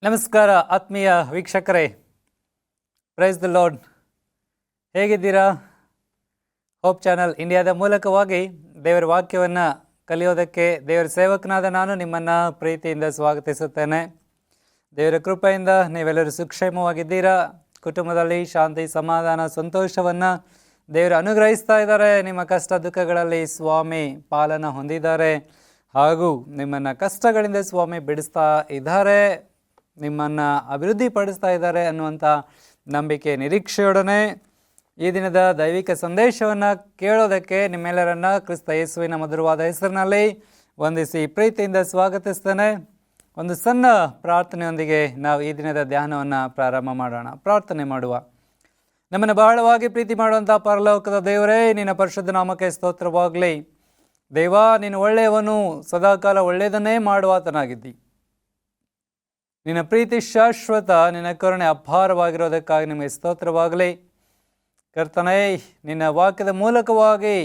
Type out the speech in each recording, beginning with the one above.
ನಮಸ್ಕಾರ ಆತ್ಮೀಯ ವೀಕ್ಷಕರೇ, ಪ್ರೈಸ್ ದ ಲಾರ್ಡ್. ಹೇಗಿದ್ದೀರಾ? ಹೋಪ್ ಚಾನಲ್ ಇಂಡಿಯಾದ ಮೂಲಕವಾಗಿ ದೇವರ ವಾಕ್ಯವನ್ನು ಕಲಿಯೋದಕ್ಕೆ ದೇವರ ಸೇವಕನಾದ ನಾನು ನಿಮ್ಮನ್ನು ಪ್ರೀತಿಯಿಂದ ಸ್ವಾಗತಿಸುತ್ತೇನೆ. ದೇವರ ಕೃಪೆಯಿಂದ ನೀವೆಲ್ಲರೂ ಸುಕ್ಷೇಮವಾಗಿದ್ದೀರಾ. ಕುಟುಂಬದಲ್ಲಿ ಶಾಂತಿ, ಸಮಾಧಾನ, ಸಂತೋಷವನ್ನು ದೇವರು ಅನುಗ್ರಹಿಸ್ತಾ ಇದ್ದಾರೆ. ನಿಮ್ಮ ಕಷ್ಟ ದುಃಖಗಳಲ್ಲಿ ಸ್ವಾಮಿ ಪಾಲನ ಹೊಂದಿದ್ದಾರೆ ಹಾಗೂ ನಿಮ್ಮನ್ನು ಕಷ್ಟಗಳಿಂದ ಸ್ವಾಮಿ ಬಿಡಿಸ್ತಾ ಇದ್ದಾರೆ, ನಿಮ್ಮನ್ನು ಅಭಿವೃದ್ಧಿಪಡಿಸ್ತಾ ಇದ್ದಾರೆ ಅನ್ನುವಂಥ ನಂಬಿಕೆ ನಿರೀಕ್ಷೆಯೊಡನೆ ಈ ದಿನದ ದೈವಿಕ ಸಂದೇಶವನ್ನು ಕೇಳೋದಕ್ಕೆ ನಿಮ್ಮೆಲ್ಲರನ್ನ ಕ್ರಿಸ್ತ ಯೇಸುವಿನ ಮಧುರವಾದ ಹೆಸರಿನಲ್ಲಿ ವಂದಿಸಿ ಪ್ರೀತಿಯಿಂದ ಸ್ವಾಗತಿಸ್ತೇನೆ. ಒಂದು ಸಣ್ಣ ಪ್ರಾರ್ಥನೆಯೊಂದಿಗೆ ನಾವು ಈ ದಿನದ ಧ್ಯಾನವನ್ನು ಪ್ರಾರಂಭ ಮಾಡೋಣ. ಪ್ರಾರ್ಥನೆ ಮಾಡುವ. ನಮ್ಮನ್ನು ಬಹಳವಾಗಿ ಪ್ರೀತಿ ಮಾಡುವಂಥ ಪರಲೋಕದ ದೇವರೇ, ನಿನ್ನ ಪರಿಶುದ್ಧ ನಾಮಕ್ಕೆ ಸ್ತೋತ್ರವಾಗಲಿ. ದೇವ, ನೀನು ಒಳ್ಳೆಯವನು, ಸದಾಕಾಲ ಒಳ್ಳೆಯದನ್ನೇ ಮಾಡುವಾತನಾಗಿದ್ದಿ. ನಿನ್ನ ಪ್ರೀತಿ ಶಾಶ್ವತ, ನಿನ್ನ ಕರುಣೆ ಅಪಾರವಾಗಿರೋದಕ್ಕಾಗಿ ನಿಮಗೆ ಸ್ತೋತ್ರವಾಗಲಿ. ಕರ್ತನೇ, ನಿನ್ನ ವಾಕ್ಯದ ಮೂಲಕವಾಗಿ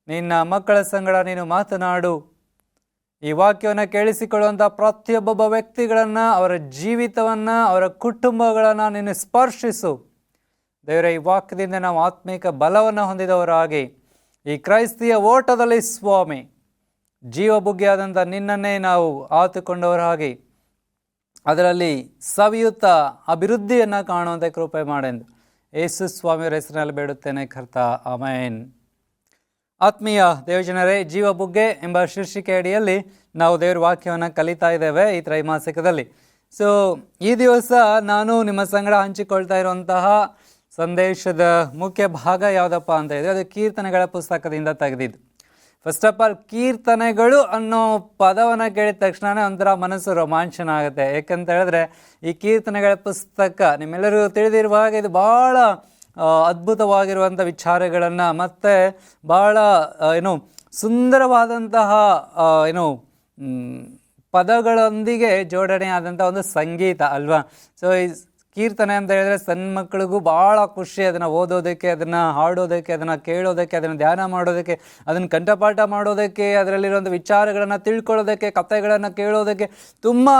ನಿನ್ನ ಮಕ್ಕಳ ಸಂಗಡ ನೀನು ಮಾತನಾಡು. ಈ ವಾಕ್ಯವನ್ನು ಕೇಳಿಸಿಕೊಳ್ಳುವಂಥ ಪ್ರತಿಯೊಬ್ಬೊಬ್ಬ ವ್ಯಕ್ತಿಗಳನ್ನು, ಅವರ ಜೀವಿತವನ್ನು, ಅವರ ಕುಟುಂಬಗಳನ್ನು ನೀನು ಸ್ಪರ್ಶಿಸು. ದೇವರೇ, ಈ ವಾಕ್ಯದಿಂದ ನಾವು ಆತ್ಮಿಕ ಬಲವನ್ನು ಹೊಂದಿದವರಾಗಿ ಈ ಕ್ರೈಸ್ತಿಯ ಓಟದಲ್ಲಿ ಸ್ವಾಮಿ ಜೀವಬುಗ್ಗಿಯಾದಂಥ ನಿನ್ನನ್ನೇ ನಾವು ಆತುಕೊಂಡವರಾಗಿ ಅದರಲ್ಲಿ ಸವಿಯುತ್ತ ಅಭಿವೃದ್ಧಿಯನ್ನು ಕಾಣುವಂತೆ ಕೃಪೆ ಮಾಡೆಂದು ಯೇಸು ಸ್ವಾಮಿಯವರ ಹೆಸರಿನಲ್ಲಿ ಬೇಡುತ್ತೇನೆ ಕರ್ತ, ಆಮೇನ್. ಆತ್ಮೀಯ ದೇವಜನರೇ, ಜೀವಬುಗ್ಗೆ ಎಂಬ ಶೀರ್ಷಿಕೆ ಅಡಿಯಲ್ಲಿ ನಾವು ದೇವರ ವಾಕ್ಯವನ್ನು ಕಲಿತಾ ಇದ್ದೇವೆ ಈ ತ್ರೈಮಾಸಿಕದಲ್ಲಿ. ಸೊ ಈ ದಿವಸ ನಾನು ನಿಮ್ಮ ಸಂಗಡ ಹಂಚಿಕೊಳ್ತಾ ಇರುವಂತಹ ಸಂದೇಶದ ಮುಖ್ಯ ಭಾಗ ಯಾವುದಪ್ಪ ಅಂತ ಹೇಳಿದರೆ, ಅದು ಕೀರ್ತನೆಗಳ ಪುಸ್ತಕದಿಂದ ತೆಗೆದಿದ್ದು. ಫಸ್ಟ್ ಆಫ್ ಆಲ್, ಕೀರ್ತನೆಗಳು ಅನ್ನೋ ಪದವನ್ನು ಕೇಳಿದ ತಕ್ಷಣ ಒಂಥರ ಮನಸ್ಸು ರೋಮಾಂಚನ ಆಗುತ್ತೆ. ಯಾಕಂತ ಹೇಳಿದ್ರೆ ಈ ಕೀರ್ತನೆಗಳ ಪುಸ್ತಕ ನಿಮ್ಮೆಲ್ಲರಿಗೂ ತಿಳಿದಿರುವ ಹಾಗೆ ಇದು ಭಾಳ ಅದ್ಭುತವಾಗಿರುವಂಥ ವಿಚಾರಗಳನ್ನು ಮತ್ತು ಭಾಳ ಸುಂದರವಾದಂತಹ ಪದಗಳೊಂದಿಗೆ ಜೋಡಣೆ ಆದಂಥ ಒಂದು ಸಂಗೀತ ಅಲ್ವಾ. ಸೊ ಈ ಕೀರ್ತನೆ ಅಂತ ಹೇಳಿದ್ರೆ ಸಣ್ಣ ಮಕ್ಕಳಿಗೂ ಭಾಳ ಖುಷಿ, ಅದನ್ನು ಓದೋದಕ್ಕೆ, ಅದನ್ನು ಹಾಡೋದಕ್ಕೆ, ಅದನ್ನು ಕೇಳೋದಕ್ಕೆ, ಅದನ್ನು ಧ್ಯಾನ ಮಾಡೋದಕ್ಕೆ, ಅದನ್ನು ಕಂಠಪಾಠ ಮಾಡೋದಕ್ಕೆ, ಅದರಲ್ಲಿರುವಂಥ ವಿಚಾರಗಳನ್ನು ತಿಳ್ಕೊಳ್ಳೋದಕ್ಕೆ, ಕಥೆಗಳನ್ನು ಕೇಳೋದಕ್ಕೆ ತುಂಬಾ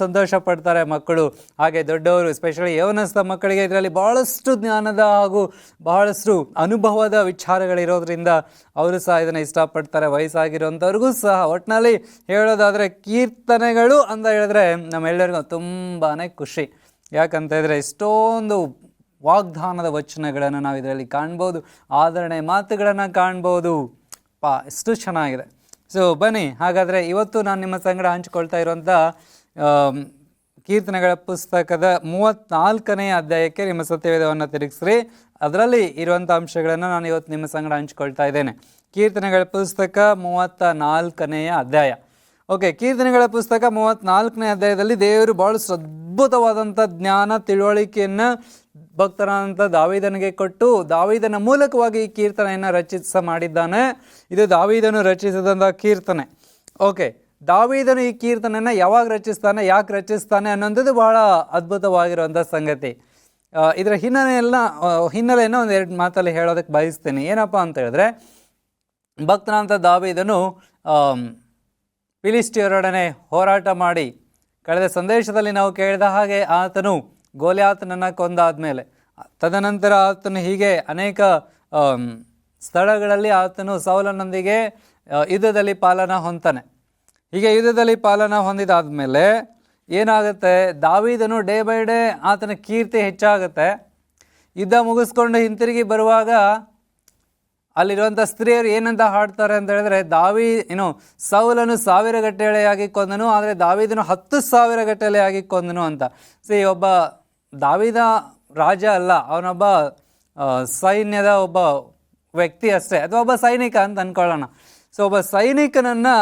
ಸಂತೋಷ ಪಡ್ತಾರೆ ಮಕ್ಕಳು. ಹಾಗೆ ದೊಡ್ಡವರು, ಎಸ್ಪೆಷಲಿ ಯೌವನಸ್ಥ ಮಕ್ಕಳಿಗೆ ಇದರಲ್ಲಿ ಭಾಳಷ್ಟು ಜ್ಞಾನದ ಹಾಗೂ ಬಹಳಷ್ಟು ಅನುಭವದ ವಿಚಾರಗಳಿರೋದ್ರಿಂದ ಅವರು ಸಹ ಇದನ್ನು ಇಷ್ಟಪಡ್ತಾರೆ. ವಯಸ್ಸಾಗಿರೋಂಥವ್ರಿಗೂ ಸಹ. ಒಟ್ಟಿನಲ್ಲಿ ಹೇಳೋದಾದರೆ ಕೀರ್ತನೆಗಳು ಅಂತ ಹೇಳಿದ್ರೆ ನಮ್ಮೆಲ್ಲರಿಗೂ ತುಂಬಾ ಖುಷಿ. ಯಾಕಂತ ಹೇಳಿದ್ರೆ ಎಷ್ಟೊಂದು ವಾಗ್ದಾನದ ವಚನಗಳನ್ನು ನಾವು ಇದರಲ್ಲಿ ಕಾಣ್ಬೋದು, ಆದರಣೆ ಮಾತುಗಳನ್ನು ಕಾಣ್ಬೋದು. ಎಷ್ಟು ಚೆನ್ನಾಗಿದೆ. ಸೊ ಬನ್ನಿ, ಹಾಗಾದರೆ ಇವತ್ತು ನಾನು ನಿಮ್ಮ ಸಂಗಡ ಹಂಚಿಕೊಳ್ತಾ ಇರುವಂಥ ಕೀರ್ತನೆಗಳ ಪುಸ್ತಕದ 34ನೇ ಅಧ್ಯಾಯಕ್ಕೆ ನಿಮ್ಮ ಸತ್ಯವೇದವನ್ನು ತಿರುಗಿಸ್ರಿ. ಅದರಲ್ಲಿ ಇರುವಂಥ ಅಂಶಗಳನ್ನು ನಾನು ಇವತ್ತು ನಿಮ್ಮ ಸಂಗಡ ಹಂಚಿಕೊಳ್ತಾ ಇದ್ದೇನೆ. ಕೀರ್ತನೆಗಳ ಪುಸ್ತಕ 34ನೇ ಅಧ್ಯಾಯ. ಓಕೆ, ಕೀರ್ತನೆಗಳ ಪುಸ್ತಕ 34ನೇ ಅಧ್ಯಾಯದಲ್ಲಿ ದೇವರು ಭಾಳಷ್ಟು ಅದ್ಭುತವಾದಂಥ ಜ್ಞಾನ, ತಿಳುವಳಿಕೆಯನ್ನು ಭಕ್ತನಾದಂಥ ದಾವೀದನಿಗೆ ಕೊಟ್ಟು ದಾವೀದನ ಮೂಲಕವಾಗಿ ಈ ಕೀರ್ತನೆಯನ್ನು ಮಾಡಿದ್ದಾನೆ. ಇದು ದಾವೀದನು ರಚಿಸಿದಂಥ ಕೀರ್ತನೆ. ಓಕೆ, ದಾವೀದನು ಈ ಕೀರ್ತನೆಯನ್ನು ಯಾವಾಗ ರಚಿಸ್ತಾನೆ, ಯಾಕೆ ರಚಿಸ್ತಾನೆ ಅನ್ನೋಂಥದ್ದು ಭಾಳ ಅದ್ಭುತವಾಗಿರುವಂಥ ಸಂಗತಿ. ಇದರ ಹಿನ್ನೆಲೆಯನ್ನು ಒಂದು 2 ಮಾತಲ್ಲಿ ಹೇಳೋದಕ್ಕೆ ಬಯಸ್ತೀನಿ. ಏನಪ್ಪ ಅಂತ ಹೇಳಿದ್ರೆ, ಭಕ್ತನಾದಂಥ ದಾವೀದನು ಫಿಲಿಸ್ಟಿಯರೊಡನೆ ಹೋರಾಟ ಮಾಡಿ, ಕಳೆದ ಸಂದೇಶದಲ್ಲಿ ನಾವು ಕೇಳಿದ ಹಾಗೆ ಆತನು ಗೋಲಿಯಾತನನ್ನು ಕೊಂದಾದ ತದನಂತರ ಆತನು ಹೀಗೆ ಅನೇಕ ಸ್ಥಳಗಳಲ್ಲಿ ಆತನು ಸೌಲನೊಂದಿಗೆ ಯುದ್ಧದಲ್ಲಿ ಪಾಲನ ಹೊಂತಾನೆ. ಹೀಗೆ ಯುದ್ಧದಲ್ಲಿ ಪಾಲನ ಹೊಂದಿದಾದ ಮೇಲೆ ಏನಾಗುತ್ತೆ, ದಾವೀದನು ಡೇ ಬೈ ಡೇ ಆತನ ಕೀರ್ತಿ ಹೆಚ್ಚಾಗುತ್ತೆ. ಯುದ್ಧ ಮುಗಿಸ್ಕೊಂಡು ಹಿಂತಿರುಗಿ ಬರುವಾಗ ಅಲ್ಲಿರುವಂಥ ಸ್ತ್ರೀಯರು ಏನಂತ ಹಾಡ್ತಾರೆ ಅಂತ ಹೇಳಿದ್ರೆ, ಸೌಲನು 1000 ಗಟ್ಟಲೆಯಾಗಿ ಕೊಂದನು, ಆದರೆ ದಾವೀದನು 10,000 ಗಟ್ಟಲೆಯಾಗಿ ಕೊಂದನು ಅಂತ. ಒಬ್ಬ ದಾವೀದ ರಾಜ ಅಲ್ಲ, ಅವನೊಬ್ಬ ಸೈನ್ಯದ ಒಬ್ಬ ವ್ಯಕ್ತಿ ಅಷ್ಟೇ, ಅಥವಾ ಒಬ್ಬ ಸೈನಿಕ ಅಂತ ಅಂದ್ಕೊಳ್ಳೋಣ. ಸೊ ಒಬ್ಬ ಸೈನಿಕನನ್ನು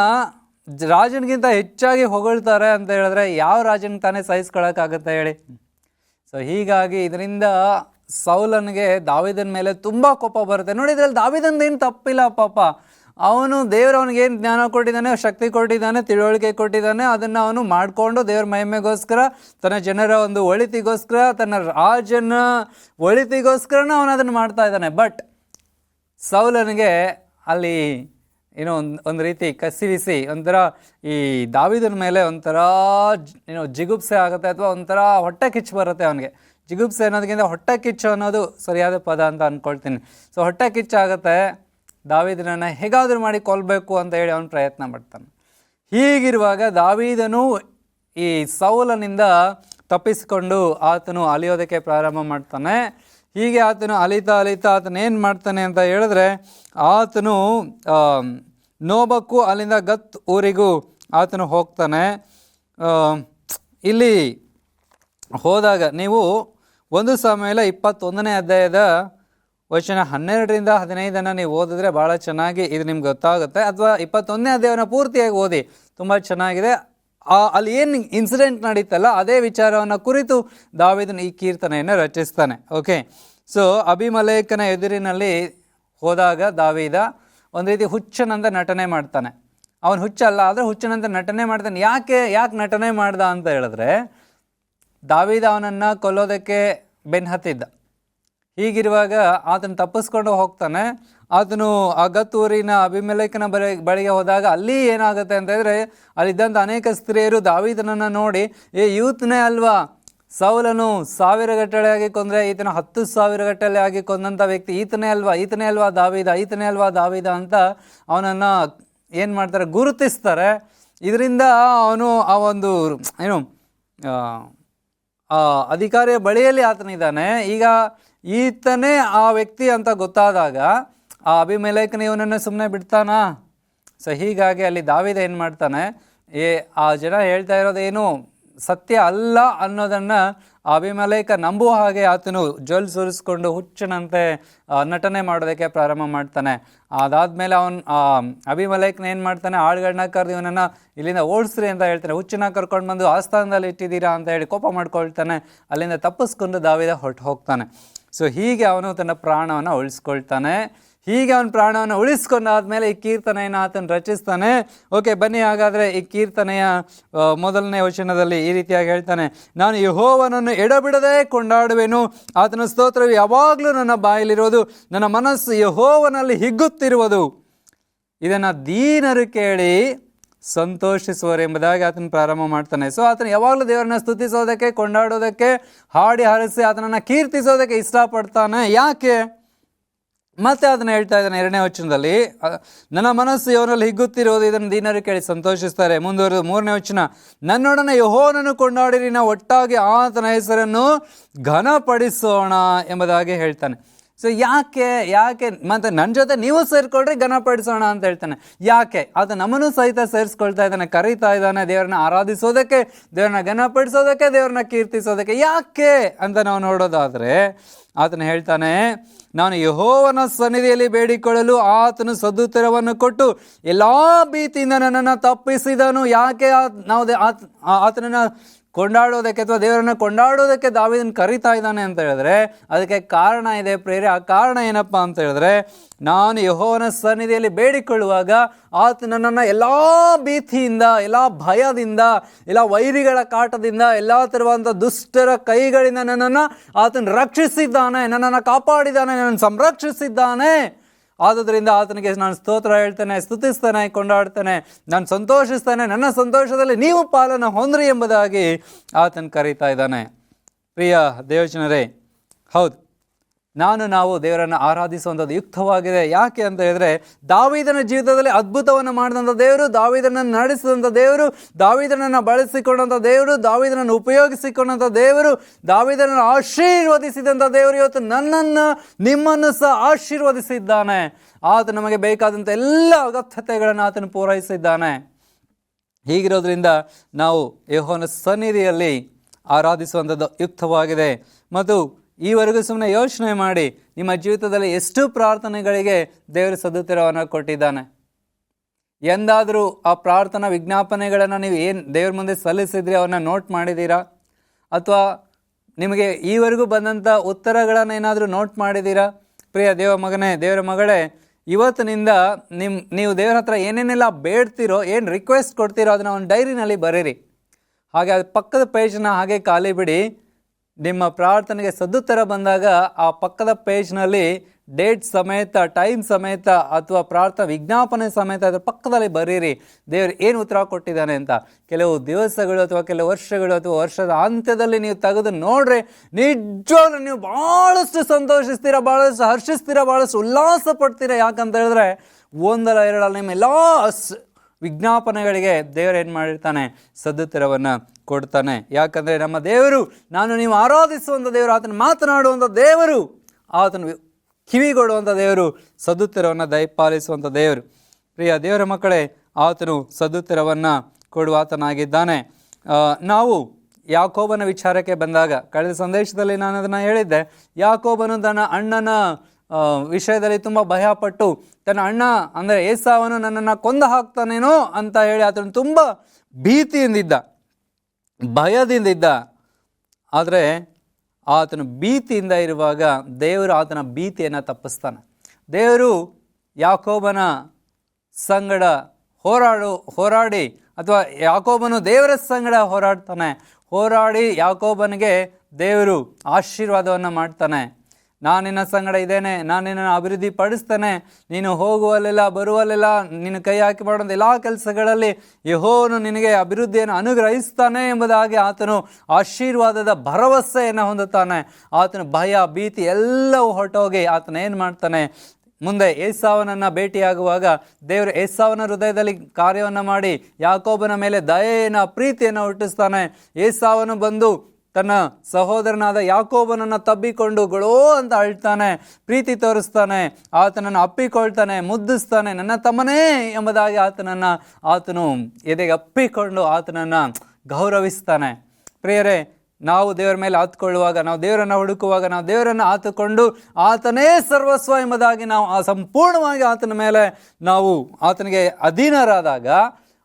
ರಾಜನಿಗಿಂತ ಹೆಚ್ಚಾಗಿ ಹೊಗಳ್ತಾರೆ ಅಂತ ಹೇಳಿದ್ರೆ ಯಾವ ರಾಜನಿಗೆ ತಾನೇ ಸಹಿಸ್ಕೊಳ್ಳೋಕ್ಕಾಗುತ್ತೆ ಹೇಳಿ. ಸೊ ಹೀಗಾಗಿ ಇದರಿಂದ ಸೌಲನಿಗೆ ದಾವೀದನ ಮೇಲೆ ತುಂಬ ಕೋಪ ಬರುತ್ತೆ. ನೋಡಿ, ಇದರಲ್ಲಿ ದಾವೀದನೇನು ತಪ್ಪಿಲ್ಲ ಪಾಪ. ಅವನು ದೇವರು ಅವನಿಗೇನು ಜ್ಞಾನ ಕೊಟ್ಟಿದ್ದಾನೆ, ಶಕ್ತಿ ಕೊಟ್ಟಿದ್ದಾನೆ, ತಿಳುವಳಿಕೆ ಕೊಟ್ಟಿದ್ದಾನೆ, ಅದನ್ನು ಅವನು ಮಾಡಿಕೊಂಡು ದೇವ್ರ ಮಹಿಮೆಗೋಸ್ಕರ, ತನ್ನ ಜನರ ಒಂದು ಒಳಿತಿಗೋಸ್ಕರ, ತನ್ನ ರಾಜನ ಒಳಿತಿಗೋಸ್ಕರನ ಅವನು ಅದನ್ನು ಮಾಡ್ತಾ ಇದ್ದಾನೆ. ಬಟ್ ಸೌಲನಿಗೆ ಅಲ್ಲಿ ಏನೋ ಒಂದು ರೀತಿ ಕಸಿವಿಸಿ ಒಂಥರ ಈ ದಾವೀದನ ಮೇಲೆ ಒಂಥರ ಏನೋ ಜಿಗುಪ್ಸೆ ಆಗುತ್ತೆ, ಅಥವಾ ಒಂಥರ ಹೊಟ್ಟೆ ಕಿಚ್ಚು ಬರುತ್ತೆ ಅವನಿಗೆ. ಜಿಗುಪ್ಸೆ ಅನ್ನೋದಕ್ಕಿಂತ ಹೊಟ್ಟೆ ಕಿಚ್ಚು ಅನ್ನೋದು ಸರಿಯಾದ ಪದ ಅಂತ ಅಂದ್ಕೊಳ್ತೀನಿ. ಸೊ ಹೊಟ್ಟೆ ಕಿಚ್ಚು ಆಗುತ್ತೆ, ದಾವೀದನನ್ನು ಹೇಗಾದರೂ ಮಾಡಿ ಕೊಲ್ಲಬೇಕು ಅಂತ ಹೇಳಿ ಅವನು ಪ್ರಯತ್ನ ಮಾಡ್ತಾನೆ. ಹೀಗಿರುವಾಗ ದಾವೀದನು ಈ ಸೌಲನಿಂದ ತಪ್ಪಿಸಿಕೊಂಡು ಆತನು ಅಲಿಯೋದಕ್ಕೆ ಪ್ರಾರಂಭ ಮಾಡ್ತಾನೆ. ಹೀಗೆ ಆತನು ಅಲಿತಾ ಆತನು ಏನು ಮಾಡ್ತಾನೆ ಅಂತ ಹೇಳಿದ್ರೆ, ಆತನು ನೋಬಕ್ಕೂ ಅಲ್ಲಿಂದ ಗತ್ ಊರಿಗೂ ಆತನು ಹೋಗ್ತಾನೆ. ಇಲ್ಲಿ ಹೋದಾಗ ನೀವು 1 ಸಾಮುವೇಲ 21ನೇ ಅಧ್ಯಾಯದ ವಚನ 12ರಿಂದ 15 ನೀವು ಓದಿದ್ರೆ ಭಾಳ ಚೆನ್ನಾಗಿ ಇದು ನಿಮ್ಗೆ ಗೊತ್ತಾಗುತ್ತೆ. ಅಥವಾ 21ನೇ ಅಧ್ಯಾಯವನ್ನು ಪೂರ್ತಿಯಾಗಿ ಓದಿ, ತುಂಬ ಚೆನ್ನಾಗಿದೆ. ಅಲ್ಲಿ ಏನು ಇನ್ಸಿಡೆಂಟ್ ನಡೀತಲ್ಲ ಅದೇ ವಿಚಾರವನ್ನು ಕುರಿತು ದಾವೀದನು ಈ ಕೀರ್ತನೆಯನ್ನು ರಚಿಸ್ತಾನೆ. ಓಕೆ, ಸೊ ಅಬೀಮೆಲೆಕನ ಎದುರಿನಲ್ಲಿ ಹೋದಾಗ ದಾವೀದ ಒಂದು ರೀತಿ ಹುಚ್ಚನಂತ ನಟನೆ ಮಾಡ್ತಾನೆ. ಅವನು ಹುಚ್ಚಲ್ಲ, ಆದರೆ ಹುಚ್ಚನಂತ ನಟನೆ ಮಾಡ್ತಾನೆ. ಯಾಕೆ ನಟನೆ ಮಾಡ್ದ ಅಂತ ಹೇಳಿದ್ರೆ, ದಾವೀದ ಅವನನ್ನು ಕೊಲ್ಲೋದಕ್ಕೆ ಬೆನ್ನು ಹತ್ತಿದ್ದ. ಹೀಗಿರುವಾಗ ಆತನು ತಪ್ಪಿಸ್ಕೊಂಡು ಹೋಗ್ತಾನೆ. ಆತನು ಆ ಗತ್ ಊರಿನ ಅಬೀಮೆಲೆಕನ ಬಳಿಗೆ ಹೋದಾಗ ಅಲ್ಲಿ ಏನಾಗುತ್ತೆ ಅಂತ ಹೇಳಿದ್ರೆ, ಅಲ್ಲಿದ್ದಂಥ ಅನೇಕ ಸ್ತ್ರೀಯರು ದಾವೀದನನ್ನು ನೋಡಿ, ಯೂತ್ನೇ ಅಲ್ವಾ ಸೌಲನು 1000 ಗಟ್ಟಲೆ ಆಗಿ ಕೊಂದರೆ, ಈತನ 10,000 ಗಟ್ಟಲೆ ಆಗಿ ಕೊಂದಂಥ ವ್ಯಕ್ತಿ ಈತನೇ ಅಲ್ವಾ ದಾವೀದ ಅಂತ ಅವನನ್ನು ಏನು ಮಾಡ್ತಾರೆ, ಗುರುತಿಸ್ತಾರೆ. ಇದರಿಂದ ಅವನು ಆ ಒಂದು ಏನು ಅಧಿಕಾರಿಯ ಬಳಿಯಲ್ಲಿ ಆತನಿದ್ದಾನೆ. ಈಗ ಈತನೇ ಆ ವ್ಯಕ್ತಿ ಅಂತ ಗೊತ್ತಾದಾಗ ಆ ಅಬೀಮೆಲೆಕನ ಇವನನ್ನು ಸುಮ್ಮನೆ ಬಿಡ್ತಾನಾ? ಸೊ ಹೀಗಾಗಿ ಅಲ್ಲಿ ದಾವೀದ ಏನು ಮಾಡ್ತಾನೆ, ಆ ಜನ ಹೇಳ್ತಾ ಇರೋದೇನು ಸತ್ಯ ಅಲ್ಲ ಅನ್ನೋದನ್ನು ಅಬೀಮೆಲೆಕ ನಂಬುವ ಹಾಗೆ ಆತನು ಜೊಲ್ ಸುರಿಸ್ಕೊಂಡು ಹುಚ್ಚನಂತೆ ನಟನೆ ಮಾಡೋದಕ್ಕೆ ಪ್ರಾರಂಭ ಮಾಡ್ತಾನೆ. ಅದಾದಮೇಲೆ ಅವನು ಅಬೀಮೆಲೆಕನ ಏನು ಮಾಡ್ತಾನೆ, ಆಳುಗಳನ್ನ ಕರೆದು ಇವನನ್ನು ಇಲ್ಲಿಂದ ಓಡಿಸ್ರಿ ಅಂತ ಹೇಳ್ತಾನೆ. ಹುಚ್ಚನ ಕರ್ಕೊಂಡು ಬಂದು ಆಸ್ಥಾನದಲ್ಲಿ ಇಟ್ಟಿದ್ದೀರಾ ಅಂತ ಹೇಳಿ ಕೋಪ ಮಾಡ್ಕೊಳ್ತಾನೆ. ಅಲ್ಲಿಂದ ತಪ್ಪಿಸ್ಕೊಂಡು ದಾವೀದ ಹೋಗ್ತಾನೆ. ಸೊ ಹೀಗೆ ಅವನು ತನ್ನ ಪ್ರಾಣವನ್ನು ಉಳಿಸ್ಕೊಳ್ತಾನೆ. ಹೀಗೆ ಅವನ ಪ್ರಾಣವನ್ನು ಉಳಿಸ್ಕೊಂಡಾದ್ಮೇಲೆ ಈ ಕೀರ್ತನೆಯನ್ನು ಆತನು ರಚಿಸ್ತಾನೆ. ಓಕೆ, ಬನ್ನಿ ಹಾಗಾದರೆ ಈ ಕೀರ್ತನೆಯ 1ನೇ ವಚನದಲ್ಲಿ ಈ ರೀತಿಯಾಗಿ ಹೇಳ್ತಾನೆ, ನಾನು ಯೆಹೋವನನ್ನು ಎಡಬಿಡದೆ ಕೊಂಡಾಡುವೆನು, ಆತನ ಸ್ತೋತ್ರವು ಯಾವಾಗಲೂ ನನ್ನ ಬಾಯಲ್ಲಿರುವುದು, ನನ್ನ ಮನಸ್ಸು ಯೆಹೋವನಲ್ಲಿ ಹಿಗ್ಗುತ್ತಿರುವುದು, ಇದನ್ನು ದೀನರು ಕೇಳಿ ಸಂತೋಷಿಸುವರು ಎಂಬುದಾಗಿ ಆತನ ಪ್ರಾರಂಭ ಮಾಡ್ತಾನೆ. ಸೊ ಆತನು ಯಾವಾಗಲೂ ದೇವರನ್ನ ಸ್ತುತಿಸೋದಕ್ಕೆ, ಕೊಂಡಾಡೋದಕ್ಕೆ, ಹಾಡಿ ಹಾರಿಸಿ ಆತನನ್ನು ಕೀರ್ತಿಸೋದಕ್ಕೆ ಇಷ್ಟಪಡ್ತಾನೆ. ಯಾಕೆ? ಮತ್ತೆ ಅದನ್ನು ಹೇಳ್ತಾ ಇದ್ದಾನೆ 2ನೇ ವಚನದಲ್ಲಿ, ನನ್ನ ಮನಸ್ಸು ಇವನಲ್ಲಿ ಹಿಗ್ಗುತ್ತಿರುವುದು, ಇದನ್ನು ದೀನರು ಕೇಳಿ ಸಂತೋಷಿಸ್ತಾರೆ. ಮುಂದುವರೆದು 3ನೇ ವಚನ, ನನ್ನೊಡನೆ ಯೆಹೋವನನ್ನು ಕೊಂಡಾಡಿರಿ, ನಾವು ಒಟ್ಟಾಗಿ ಆತನ ಹೆಸರನ್ನು ಘನಪಡಿಸೋಣ ಎಂಬುದಾಗಿ ಹೇಳ್ತಾನೆ. ಸೊ ಯಾಕೆ ಮತ್ತು ನನ್ನ ಜೊತೆ ನೀವು ಸೇರಿಕೊಳ್ರಿ ಘನಪಡಿಸೋಣ ಅಂತ ಹೇಳ್ತಾನೆ. ಯಾಕೆ? ಆತ ನಮ್ಮನ್ನು ಸಹಿತ ಸೇರಿಸ್ಕೊಳ್ತಾ ಇದ್ದಾನೆ, ಕರೀತಾ ಇದ್ದಾನೆ ದೇವರನ್ನ ಆರಾಧಿಸೋದಕ್ಕೆ, ದೇವ್ರನ್ನ ಘನಪಡಿಸೋದಕ್ಕೆ, ದೇವ್ರನ್ನ ಕೀರ್ತಿಸೋದಕ್ಕೆ. ಯಾಕೆ ಅಂತ ನಾವು ನೋಡೋದಾದರೆ ಆತನು ಹೇಳ್ತಾನೆ, ನಾನು ಯೆಹೋವನ ಸನ್ನಿಧಿಯಲ್ಲಿ ಬೇಡಿಕೊಳ್ಳಲು ಆತನು ಸದುತ್ತರವನ್ನು ಕೊಟ್ಟು ಎಲ್ಲ ಭೀತಿಯಿಂದ ನನ್ನನ್ನು ತಪ್ಪಿಸಿದನು. ಯಾಕೆ ನಾವು ಆತನನ್ನು ಕೊಂಡಾಡೋದಕ್ಕೆ ಅಥವಾ ದೇವರನ್ನು ಕೊಂಡಾಡೋದಕ್ಕೆ ದಾವೀದನ ಕರೀತಾ ಇದ್ದಾನೆ ಅಂತ ಹೇಳಿದ್ರೆ ಅದಕ್ಕೆ ಕಾರಣ ಇದೆ ಪ್ರೇರೆ. ಆ ಕಾರಣ ಏನಪ್ಪ ಅಂತ ಹೇಳಿದ್ರೆ, ನಾನು ಯೆಹೋವನ ಸನ್ನಿಧಿಯಲ್ಲಿ ಬೇಡಿಕೊಳ್ಳುವಾಗ ಆತ ನನ್ನನ್ನು ಎಲ್ಲ ಭೀತಿಯಿಂದ, ಎಲ್ಲ ಭಯದಿಂದ, ಎಲ್ಲ ವೈರಿಗಳ ಕಾಟದಿಂದ, ಎಲ್ಲ ತರುವಂಥ ದುಷ್ಟರ ಕೈಗಳಿಂದ ನನ್ನನ್ನು ಆತನು ರಕ್ಷಿಸಿದ್ದಾನೆ, ನನ್ನನ್ನು ಕಾಪಾಡಿದ್ದಾನೆ, ನನ್ನನ್ನು ಸಂರಕ್ಷಿಸಿದ್ದಾನೆ. ಆದುದರಿಂದ ಆತನಿಗೆ ನಾನು ಸ್ತೋತ್ರ ಹೇಳ್ತೇನೆ, ಸ್ತುತಿಸ್ತೇನೆ, ಕೊಂಡಾಡ್ತೇನೆ, ನಾನು ಸಂತೋಷಿಸ್ತೇನೆ, ನನ್ನ ಸಂತೋಷದಲ್ಲಿ ನೀವು ಪಾಲನ್ನು ಹೊಂದ್ರಿ ಎಂಬುದಾಗಿ ಆತನು ಕರೀತಾ ಇದ್ದಾನೆ. ಪ್ರಿಯ ದೇವಜನರೇ, ಹೌದು, ನಾವು ದೇವರನ್ನು ಆರಾಧಿಸುವಂಥದ್ದು ಯುಕ್ತವಾಗಿದೆ. ಯಾಕೆ ಅಂತ ಹೇಳಿದ್ರೆ, ದಾವೀದನ ಜೀವಿತದಲ್ಲಿ ಅದ್ಭುತವನ್ನು ಮಾಡಿದಂಥ ದೇವರು, ದಾವೀದನನ್ನು ನಡೆಸಿದಂಥ ದೇವರು, ದಾವೀದನನ್ನು ಬಳಸಿಕೊಂಡಂಥ ದೇವರು, ದಾವೀದನನ್ನು ಉಪಯೋಗಿಸಿಕೊಂಡಂಥ ದೇವರು, ದಾವೀದನನ್ನು ಆಶೀರ್ವದಿಸಿದಂಥ ದೇವರು ಇವತ್ತು ನನ್ನನ್ನು, ನಿಮ್ಮನ್ನು ಸಹ ಆಶೀರ್ವದಿಸಿದ್ದಾನೆ. ಆತ ನಮಗೆ ಬೇಕಾದಂಥ ಎಲ್ಲ ಅಗತ್ಯತೆಗಳನ್ನು ಆತನು ಪೂರೈಸಿದ್ದಾನೆ. ಹೀಗಿರೋದ್ರಿಂದ ನಾವು ಯೆಹೋವನ ಸನ್ನಿಧಿಯಲ್ಲಿ ಆರಾಧಿಸುವಂಥದ್ದು ಯುಕ್ತವಾಗಿದೆ. ಮತ್ತು ಈವರೆಗೂ ಸುಮ್ಮನೆ ಯೋಚನೆ ಮಾಡಿ, ನಿಮ್ಮ ಜೀವಿತದಲ್ಲಿ ಎಷ್ಟು ಪ್ರಾರ್ಥನೆಗಳಿಗೆ ದೇವರು ಸದುತ್ತರವನ್ನು ಕೊಟ್ಟಿದ್ದಾನೆ. ಎಂದಾದರೂ ಆ ಪ್ರಾರ್ಥನಾ ವಿಜ್ಞಾಪನೆಗಳನ್ನು ನೀವು ಏನು ದೇವ್ರ ಮುಂದೆ ಸಲ್ಲಿಸಿದ್ರಿ, ಅವನ್ನ ನೋಟ್ ಮಾಡಿದ್ದೀರಾ? ಅಥವಾ ನಿಮಗೆ ಈವರೆಗೂ ಬಂದಂಥ ಉತ್ತರಗಳನ್ನು ಏನಾದರೂ ನೋಟ್ ಮಾಡಿದ್ದೀರಾ? ಪ್ರಿಯ ದೇವ ಮಗನೇ, ದೇವರ ಮಗಳೇ, ಇವತ್ತಿನಿಂದ ನೀವು ದೇವರ ಹತ್ರ ಏನೇನೆಲ್ಲ ಬೇಡ್ತೀರೋ, ಏನು ರಿಕ್ವೆಸ್ಟ್ ಕೊಡ್ತೀರೋ ಅದನ್ನು ಒಂದು ಡೈರಿನಲ್ಲಿ ಬರೀರಿ. ಹಾಗೆ ಅದು ಪಕ್ಕದ ಪೇಜನ್ನ ಹಾಗೆ ಖಾಲಿ ಬಿಡಿ. ನಿಮ್ಮ ಪ್ರಾರ್ಥನೆಗೆ ಸದುತ್ತರ ಬಂದಾಗ ಆ ಪಕ್ಕದ ಪೇಜ್ನಲ್ಲಿ ಡೇಟ್ ಸಮೇತ, ಟೈಮ್ ಸಮೇತ ಅಥವಾ ಪ್ರಾರ್ಥನಾ ವಿಜ್ಞಾಪನೆ ಸಮೇತ ಅದರ ಪಕ್ಕದಲ್ಲಿ ಬರೀರಿ ದೇವರು ಏನು ಉತ್ತರ ಕೊಟ್ಟಿದ್ದಾನೆ ಅಂತ. ಕೆಲವು ದಿವಸಗಳು ಅಥವಾ ಕೆಲವು ವರ್ಷಗಳು ಅಥವಾ ವರ್ಷದ ಅಂತ್ಯದಲ್ಲಿ ನೀವು ತೆಗೆದು ನೋಡ್ರಿ, ನಿಜವಾಗ್ಲೂ ನೀವು ಭಾಳಷ್ಟು ಸಂತೋಷಿಸ್ತೀರ, ಭಾಳಷ್ಟು ಹರ್ಷಿಸ್ತೀರ, ಭಾಳಷ್ಟು ಉಲ್ಲಾಸ ಪಡ್ತೀರ. ಯಾಕಂತ ಹೇಳಿದ್ರೆ ಒಂದಲ್ಲ ಎರಡಲ್ಲ ನಿಮ್ಮ ಎಲ್ಲ ವಿಜ್ಞಾಪನೆಗಳಿಗೆ ದೇವರು ಏನು ಮಾಡಿರ್ತಾನೆ, ಸದುತ್ತರವನ್ನು ಕೊಡ್ತಾನೆ. ಯಾಕಂದರೆ ನಮ್ಮ ದೇವರು, ನಾನು ನೀವು ಆರಾಧಿಸುವಂಥ ದೇವರು, ಆತನು ಮಾತನಾಡುವಂಥ ದೇವರು, ಆತನು ಕಿವಿಗೊಡುವಂಥ ದೇವರು, ಸದುತ್ತರವನ್ನು ದಯಪಾಲಿಸುವಂಥ ದೇವರು. ಪ್ರಿಯ ದೇವರ ಮಕ್ಕಳೇ, ಆತನು ಸದುತ್ತರವನ್ನು ಕೊಡುವ ಆತನಾಗಿದ್ದಾನೆ. ನಾವು ಯಾಕೋಬನ ವಿಚಾರಕ್ಕೆ ಬಂದಾಗ, ಕಳೆದ ಸಂದೇಶದಲ್ಲಿ ನಾನು ಅದನ್ನು ಹೇಳಿದ್ದೆ, ಯಾಕೋಬನು ತನ್ನ ಅಣ್ಣನ ವಿಷಯದಲ್ಲಿ ತುಂಬ ಭಯಪಟ್ಟು, ತನ್ನ ಅಣ್ಣ ಅಂದರೆ ಏಸಾವನು ನನ್ನನ್ನು ಕೊಂದು ಹಾಕ್ತಾನೇನೋ ಅಂತ ಹೇಳಿ ಆತನು ತುಂಬ ಭೀತಿಯಿಂದಿದ್ದ, ಭಯದಿಂದಿದ್ದ. ಆದರೆ ಆತನು ಭೀತಿಯಿಂದ ಇರುವಾಗ ದೇವರು ಆತನ ಭೀತಿಯನ್ನು ತಪ್ಪಿಸ್ತಾನೆ. ದೇವರು ಯಾಕೋಬನ ಸಂಗಡ ಹೋರಾಡಿ ಅಥವಾ ಯಾಕೋಬನು ದೇವರ ಸಂಗಡ ಹೋರಾಡಿ ಯಾಕೋಬನಿಗೆ ದೇವರು ಆಶೀರ್ವಾದವನ್ನು ಮಾಡ್ತಾನೆ. ನಾನು ನಿನ್ನ ಸಂಗಡ ಇದ್ದೇನೆ, ನಾನು ನಿನ್ನನ್ನು ಅಭಿವೃದ್ಧಿ ಪಡಿಸ್ತೇನೆ, ನೀನು ಹೋಗುವಲ್ಲೆಲ್ಲ ಬರುವಲ್ಲೆಲ್ಲ ನಿನ್ನ ಕೈ ಹಾಕಿ ಮಾಡುವಂಥ ಎಲ್ಲ ಕೆಲಸಗಳಲ್ಲಿ ಯೆಹೋವನು ನಿನಗೆ ಅಭಿವೃದ್ಧಿಯನ್ನು ಅನುಗ್ರಹಿಸ್ತಾನೆ ಎಂಬುದಾಗಿ ಆತನು ಆಶೀರ್ವಾದದ ಭರವಸೆಯನ್ನು ಹೊಂದುತ್ತಾನೆ. ಆತನ ಭಯ ಭೀತಿ ಎಲ್ಲವೂ ಹೊರಟೋಗಿ ಆತನ ಏನು ಮಾಡ್ತಾನೆ, ಮುಂದೆ ಏಸಾವನನ್ನು ಭೇಟಿಯಾಗುವಾಗ ದೇವರು ಏಸಾವನ ಹೃದಯದಲ್ಲಿ ಕಾರ್ಯವನ್ನು ಮಾಡಿ ಯಾಕೋಬನ ಮೇಲೆ ದಯೆಯನ್ನು ಪ್ರೀತಿಯನ್ನು ಹುಟ್ಟಿಸ್ತಾನೆ. ಏಸಾವನು ಬಂದು ತನ್ನ ಸಹೋದರನಾದ ಯಾಕೋಬನನ್ನು ತಬ್ಬಿಕೊಂಡು ಗೊಳೋ ಅಂತ ಅಳ್ತಾನೆ, ಪ್ರೀತಿ ತೋರಿಸ್ತಾನೆ, ಆತನನ್ನು ಅಪ್ಪಿಕೊಳ್ತಾನೆ, ಮುದ್ದಿಸ್ತಾನೆ, ನನ್ನ ತಮ್ಮನೇ ಎಂಬುದಾಗಿ ಆತನು ಎದೆಗೆ ಅಪ್ಪಿಕೊಂಡು ಆತನನ್ನು ಗೌರವಿಸ್ತಾನೆ. ಪ್ರಿಯರೇ, ನಾವು ದೇವರ ಮೇಲೆ ಆತ್ಕೊಳ್ಳುವಾಗ, ನಾವು ದೇವರನ್ನು ಹುಡುಕುವಾಗ, ನಾವು ದೇವರನ್ನು ಆತುಕೊಂಡು ಆತನೇ ಸರ್ವಸ್ವ ಎಂಬುದಾಗಿ ನಾವು ಸಂಪೂರ್ಣವಾಗಿ ಆತನ ಮೇಲೆ ನಾವು ಆತನಿಗೆ ಅಧೀನರಾದಾಗ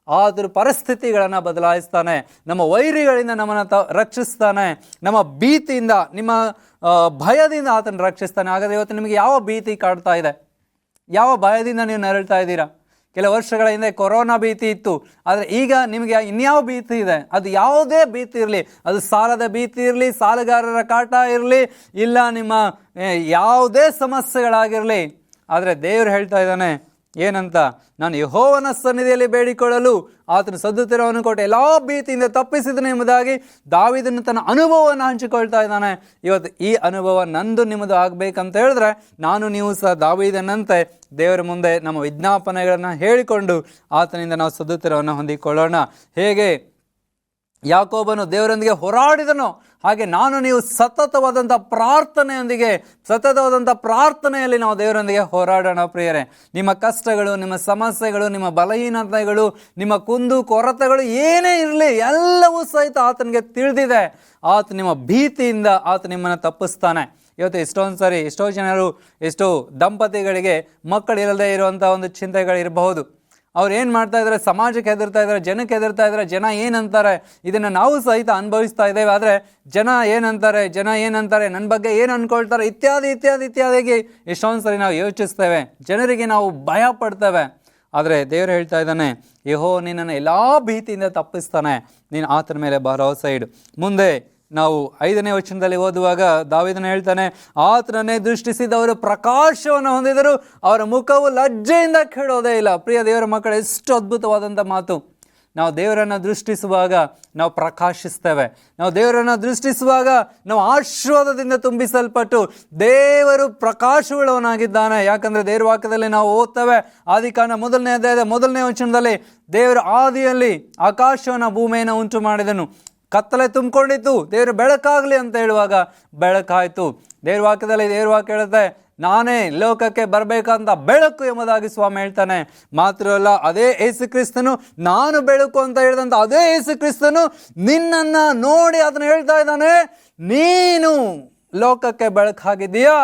ಆದರೂ ಪರಿಸ್ಥಿತಿಗಳನ್ನು ಬದಲಾಯಿಸ್ತಾನೆ, ನಮ್ಮ ವೈರಿಗಳಿಂದ ನಮ್ಮನ್ನು ರಕ್ಷಿಸ್ತಾನೆ, ನಮ್ಮ ಭೀತಿಯಿಂದ, ನಿಮ್ಮ ಭಯದಿಂದ ಆತನ ರಕ್ಷಿಸ್ತಾನೆ. ಹಾಗಾದರೆ ಇವತ್ತು ನಿಮಗೆ ಯಾವ ಭೀತಿ ಕಾಡ್ತಾ ಇದೆ? ಯಾವ ಭಯದಿಂದ ನೀವು ನರಳ್ತಾ ಇದ್ದೀರಾ? ಕೆಲವು ವರ್ಷಗಳ ಹಿಂದೆ ಕೊರೋನಾ ಭೀತಿ ಇತ್ತು, ಆದರೆ ಈಗ ನಿಮಗೆ ಇನ್ಯಾವ ಭೀತಿ ಇದೆ? ಅದು ಯಾವುದೇ ಭೀತಿ ಇರಲಿ, ಅದು ಸಾಲದ ಭೀತಿ ಇರಲಿ, ಸಾಲಗಾರರ ಕಾಟ ಇರಲಿ, ಇಲ್ಲ ನಿಮ್ಮ ಯಾವುದೇ ಸಮಸ್ಯೆಗಳಾಗಿರಲಿ, ಆದರೆ ದೇವರು ಹೇಳ್ತಾ ಇದ್ದಾನೆ ಏನಂತ, ನಾನು ಯೆಹೋವನ ಸನ್ನಿಧಿಯಲ್ಲಿ ಬೇಡಿಕೊಳ್ಳಲು ಆತನು ಸದುತ್ತರವನ್ನು ಕೊಟ್ಟು ಎಲ್ಲ ಭೀತಿಯಿಂದ ತಪ್ಪಿಸಿದನು ಎಂಬುದಾಗಿ ದಾವೀದನು ತನ್ನ ಅನುಭವವನ್ನು ಹಂಚಿಕೊಳ್ತಾ ಇದ್ದಾನೆ. ಇವತ್ತು ಈ ಅನುಭವ ನಂದು ನಿಮ್ಮದು ಆಗಬೇಕಂತ ಹೇಳಿದ್ರೆ ನಾನು ನೀವು ಸಹ ದಾವೀದನಂತೆ ದೇವರ ಮುಂದೆ ನಮ್ಮ ವಿಜ್ಞಾಪನೆಗಳನ್ನು ಹೇಳಿಕೊಂಡು ಆತನಿಂದ ನಾವು ಸದುತ್ತರವನ್ನು ಹೊಂದಿಕೊಳ್ಳೋಣ. ಹೇಗೆ ಯಾಕೋಬನು ದೇವರೊಂದಿಗೆ ಹೋರಾಡಿದನೋ ಹಾಗೆ ನಾನು ನೀವು ಸತತವಾದಂಥ ಪ್ರಾರ್ಥನೆಯಲ್ಲಿ ನಾವು ದೇವರೊಂದಿಗೆ ಹೋರಾಡೋಣ. ಪ್ರಿಯರೇ, ನಿಮ್ಮ ಕಷ್ಟಗಳು, ನಿಮ್ಮ ಸಮಸ್ಯೆಗಳು, ನಿಮ್ಮ ಬಲಹೀನತೆಗಳು, ನಿಮ್ಮ ಕುಂದು ಕೊರತೆಗಳು ಏನೇ ಇರಲಿ ಎಲ್ಲವೂ ಸಹಿತ ಆತನಿಗೆ ತಿಳಿದಿದೆ. ಆತ ನಿಮ್ಮ ಭೀತಿಯಿಂದ ಆತ ನಿಮ್ಮನ್ನು ತಪ್ಪಿಸ್ತಾನೆ. ಇವತ್ತು ಎಷ್ಟೋ ಜನರು, ಎಷ್ಟೋ ದಂಪತಿಗಳಿಗೆ ಮಕ್ಕಳಿಲ್ಲದೆ ಇರುವಂಥ ಒಂದು ಚಿಂತೆಗಳಿರಬಹುದು. ಅವ್ರು ಏನು ಮಾಡ್ತಾ ಇದ್ದಾರೆ, ಸಮಾಜಕ್ಕೆ ಹೆದರ್ತಾ ಇದ್ದಾರೆ, ಜನಕ್ಕೆ ಹೆದರ್ತಾ ಇದ್ದಾರೆ, ಜನ ಏನಂತಾರೆ, ಇದನ್ನು ನಾವು ಸಹಿತ ಅನುಭವಿಸ್ತಾ ಇದ್ದೇವೆ. ಆದರೆ ಜನ ಏನಂತಾರೆ, ನನ್ನ ಬಗ್ಗೆ ಏನು ಅಂದ್ಕೊಳ್ತಾರೆ, ಇತ್ಯಾದಿಗೆ ಎಷ್ಟೊಂದು ಸರಿ ನಾವು ಯೋಚಿಸ್ತೇವೆ, ಜನರಿಗೆ ನಾವು ಭಯ ಪಡ್ತೇವೆ. ಆದರೆ ದೇವರು ಹೇಳ್ತಾ ಇದ್ದಾನೆ, ಯೆಹೋವ ನಿನ್ನನ್ನು ಎಲ್ಲ ಭೀತಿಯಿಂದ ತಪ್ಪಿಸ್ತಾನೆ, ನೀನು ಆತನ ಮೇಲೆ ಭರವಸೆ ಇಡು. ಮುಂದೆ ನಾವು 5ನೇ ವಚನದಲ್ಲಿ ಓದುವಾಗ ದಾವೀದನು ಹೇಳ್ತಾನೆ, ಆತನನ್ನೇ ದೃಷ್ಟಿಸಿದವರು ಪ್ರಕಾಶವನ್ನು ಹೊಂದಿದರು, ಅವರ ಮುಖವು ಲಜ್ಜೆಯಿಂದ ಕೆಡೋದೇ ಇಲ್ಲ. ಪ್ರಿಯ ದೇವರ ಮಕ್ಕಳು, ಎಷ್ಟು ಅದ್ಭುತವಾದಂಥ ಮಾತು. ನಾವು ದೇವರನ್ನು ದೃಷ್ಟಿಸುವಾಗ ನಾವು ಪ್ರಕಾಶಿಸ್ತೇವೆ. ನಾವು ದೇವರನ್ನು ದೃಷ್ಟಿಸುವಾಗ ನಾವು ಆಶೀರ್ವಾದದಿಂದ ತುಂಬಿಸಲ್ಪಟ್ಟು ದೇವರು ಪ್ರಕಾಶವುಳ್ಳವನಾಗಿದ್ದಾನೆ. ಯಾಕಂದರೆ ದೇವರ ವಾಕ್ಯದಲ್ಲಿ ನಾವು ಓದ್ತೇವೆ, ಆದಿಕಾಂಡ 1ನೇ ಅಧ್ಯಾಯದ 1ನೇ ವಚನದಲ್ಲಿ ದೇವರು ಆದಿಯಲ್ಲಿ ಆಕಾಶವನ್ನು ಭೂಮಿಯನ್ನು ಉಂಟು ಮಾಡಿದನು, ಕತ್ತಲೆ ತುಂಬಿಕೊಂಡಿತ್ತು, ದೇವರು ಬೆಳಕಾಗಲಿ ಅಂತ ಹೇಳುವಾಗ ಬೆಳಕಾಯಿತು. ದೇವ್ರ ವಾಕ್ಯದಲ್ಲಿ ದೇವ್ರ ವಾಕ್ಯ ಹೇಳುತ್ತೆ, ನಾನೇ ಲೋಕಕ್ಕೆ ಬರಬೇಕಂತ ಬೆಳಕು ಎಂಬುದಾಗಿ ಸ್ವಾಮಿ ಹೇಳ್ತಾನೆ. ಮಾತ್ರವಲ್ಲ, ಅದೇ ಯೇಸು ಕ್ರಿಸ್ತನು ನಾನು ಬೆಳಕು ಅಂತ ಹೇಳಿದಂಥ ಅದೇ ಯೇಸು ಕ್ರಿಸ್ತನು ನಿನ್ನನ್ನು ನೋಡಿ ಅದನ್ನು ಹೇಳ್ತಾ ಇದ್ದಾನೆ, ನೀನು ಲೋಕಕ್ಕೆ ಬೆಳಕಾಗಿದ್ದೀಯಾ.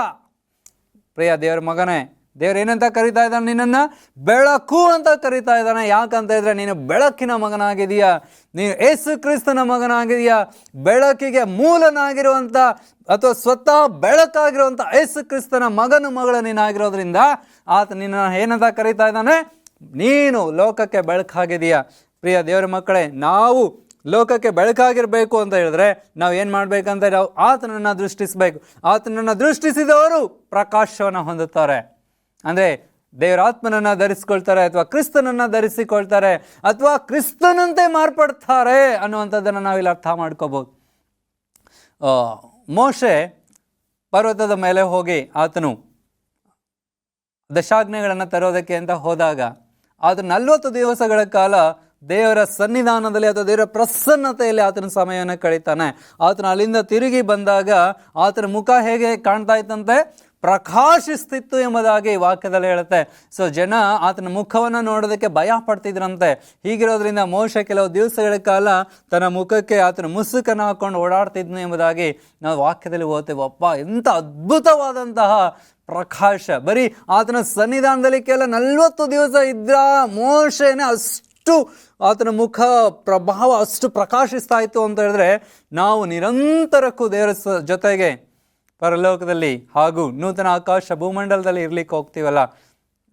ಪ್ರಿಯ ದೇವರ ಮಗನೇ, ದೇವ್ರು ಏನಂತ ಕರೀತಾ ಇದ್ದಾನೆ, ನಿನ್ನನ್ನು ಬೆಳಕು ಅಂತ ಕರೀತಾ ಇದ್ದಾನೆ. ಯಾಕಂತ ಇದ್ರೆ ನೀನು ಬೆಳಕಿನ ಮಗನಾಗಿದೀಯಾ, ನೀನು ಯೇಸು ಕ್ರಿಸ್ತನ ಮಗನಾಗಿದೀಯಾ. ಬೆಳಕಿಗೆ ಮೂಲನಾಗಿರುವಂಥ ಅಥವಾ ಸ್ವತಃ ಬೆಳಕಾಗಿರುವಂಥ ಯೇಸು ಕ್ರಿಸ್ತನ ಮಗಳು ನೀನಾಗಿರೋದ್ರಿಂದ ಆತ ನಿನ್ನ ಏನಂತ ಕರೀತಾ ಇದ್ದಾನೆ, ನೀನು ಲೋಕಕ್ಕೆ ಬೆಳಕಾಗಿದೀಯಾ. ಪ್ರಿಯ ದೇವರ ಮಕ್ಕಳೇ, ನಾವು ಲೋಕಕ್ಕೆ ಬೆಳಕಾಗಿರಬೇಕು ಅಂತ ಹೇಳಿದ್ರೆ ನಾವು ಏನು ಮಾಡಬೇಕಂತ ನಾವು ಆತನನ್ನು ದೃಷ್ಟಿಸಬೇಕು. ಆತನನ್ನು ದೃಷ್ಟಿಸಿದವರು ಪ್ರಕಾಶವನ್ನು ಹೊಂದುತ್ತಾರೆ. ಅಂದರೆ ದೇವರ ಆತ್ಮನನ್ನು ಧರಿಸಿಕೊಳ್ತಾರೆ, ಅಥವಾ ಕ್ರಿಸ್ತನನ್ನು ಧರಿಸಿಕೊಳ್ತಾರೆ, ಅಥವಾ ಕ್ರಿಸ್ತನಂತೆ ಮಾರ್ಪಡ್ತಾರೆ ಅನ್ನುವಂಥದ್ದನ್ನು ನಾವಿಲ್ಲಿ ಅರ್ಥ ಮಾಡ್ಕೋಬೋದು. ಮೋಶೆ ಪರ್ವತದ ಮೇಲೆ ಹೋಗಿ ಆತನು ದಶಾಜ್ಞೆಗಳನ್ನು ತರೋದಕ್ಕೆ ಅಂತ ಹೋದಾಗ ಆತನು 40 ದಿವಸಗಳ ಕಾಲ ದೇವರ ಸನ್ನಿಧಾನದಲ್ಲಿ ಅಥವಾ ದೇವರ ಪ್ರಸನ್ನತೆಯಲ್ಲಿ ಆತನ ಸಮಯವನ್ನು ಕಳೀತಾನೆ. ಆತನು ಅಲ್ಲಿಂದ ತಿರುಗಿ ಬಂದಾಗ ಆತನ ಮುಖ ಹೇಗೆ ಕಾಣ್ತಾ ಇತ್ತಂತೆ? ಪ್ರಕಾಶಿಸ್ತಿತ್ತು ಎಂಬುದಾಗಿ ವಾಕ್ಯದಲ್ಲಿ ಹೇಳುತ್ತೆ. ಸೊ ಜನ ಆತನ ಮುಖವನ್ನು ನೋಡೋದಕ್ಕೆ ಭಯ ಪಡ್ತಿದ್ರಂತೆ. ಹೀಗಿರೋದ್ರಿಂದ ಮೋಶೆ ಕೆಲವು ದಿವಸಗಳ ಕಾಲ ತನ್ನ ಮುಖಕ್ಕೆ ಆತನ ಮುಸುಕನ್ನು ಹಾಕೊಂಡು ಓಡಾಡ್ತಿದ್ನು ಎಂಬುದಾಗಿ ನಾವು ವಾಕ್ಯದಲ್ಲಿ ಓದ್ತೇವೆ. ಅಪ್ಪ, ಎಂಥ ಅದ್ಭುತವಾದಂತಹ ಪ್ರಕಾಶ! ಬರೀ ಆತನ ಸನ್ನಿಧಾನದಲ್ಲಿ ಕೆಲ 40 ದಿವಸ ಇದ್ದ ಮೋಶೆನೇ ಅಷ್ಟು ಆತನ ಮುಖ ಪ್ರಭಾವ ಅಷ್ಟು ಪ್ರಕಾಶಿಸ್ತಾ ಇತ್ತು ಅಂತ ಹೇಳಿದ್ರೆ, ನಾವು ನಿರಂತರಕ್ಕೂ ದೇವರ ಜೊತೆಗೆ ಪರಲೋಕದಲ್ಲಿ ಹಾಗೂ ನೂತನ ಆಕಾಶ ಭೂಮಂಡಲದಲ್ಲಿ ಇರ್ಲಿಕ್ಕೆ ಹೋಗ್ತೀವಲ್ಲ,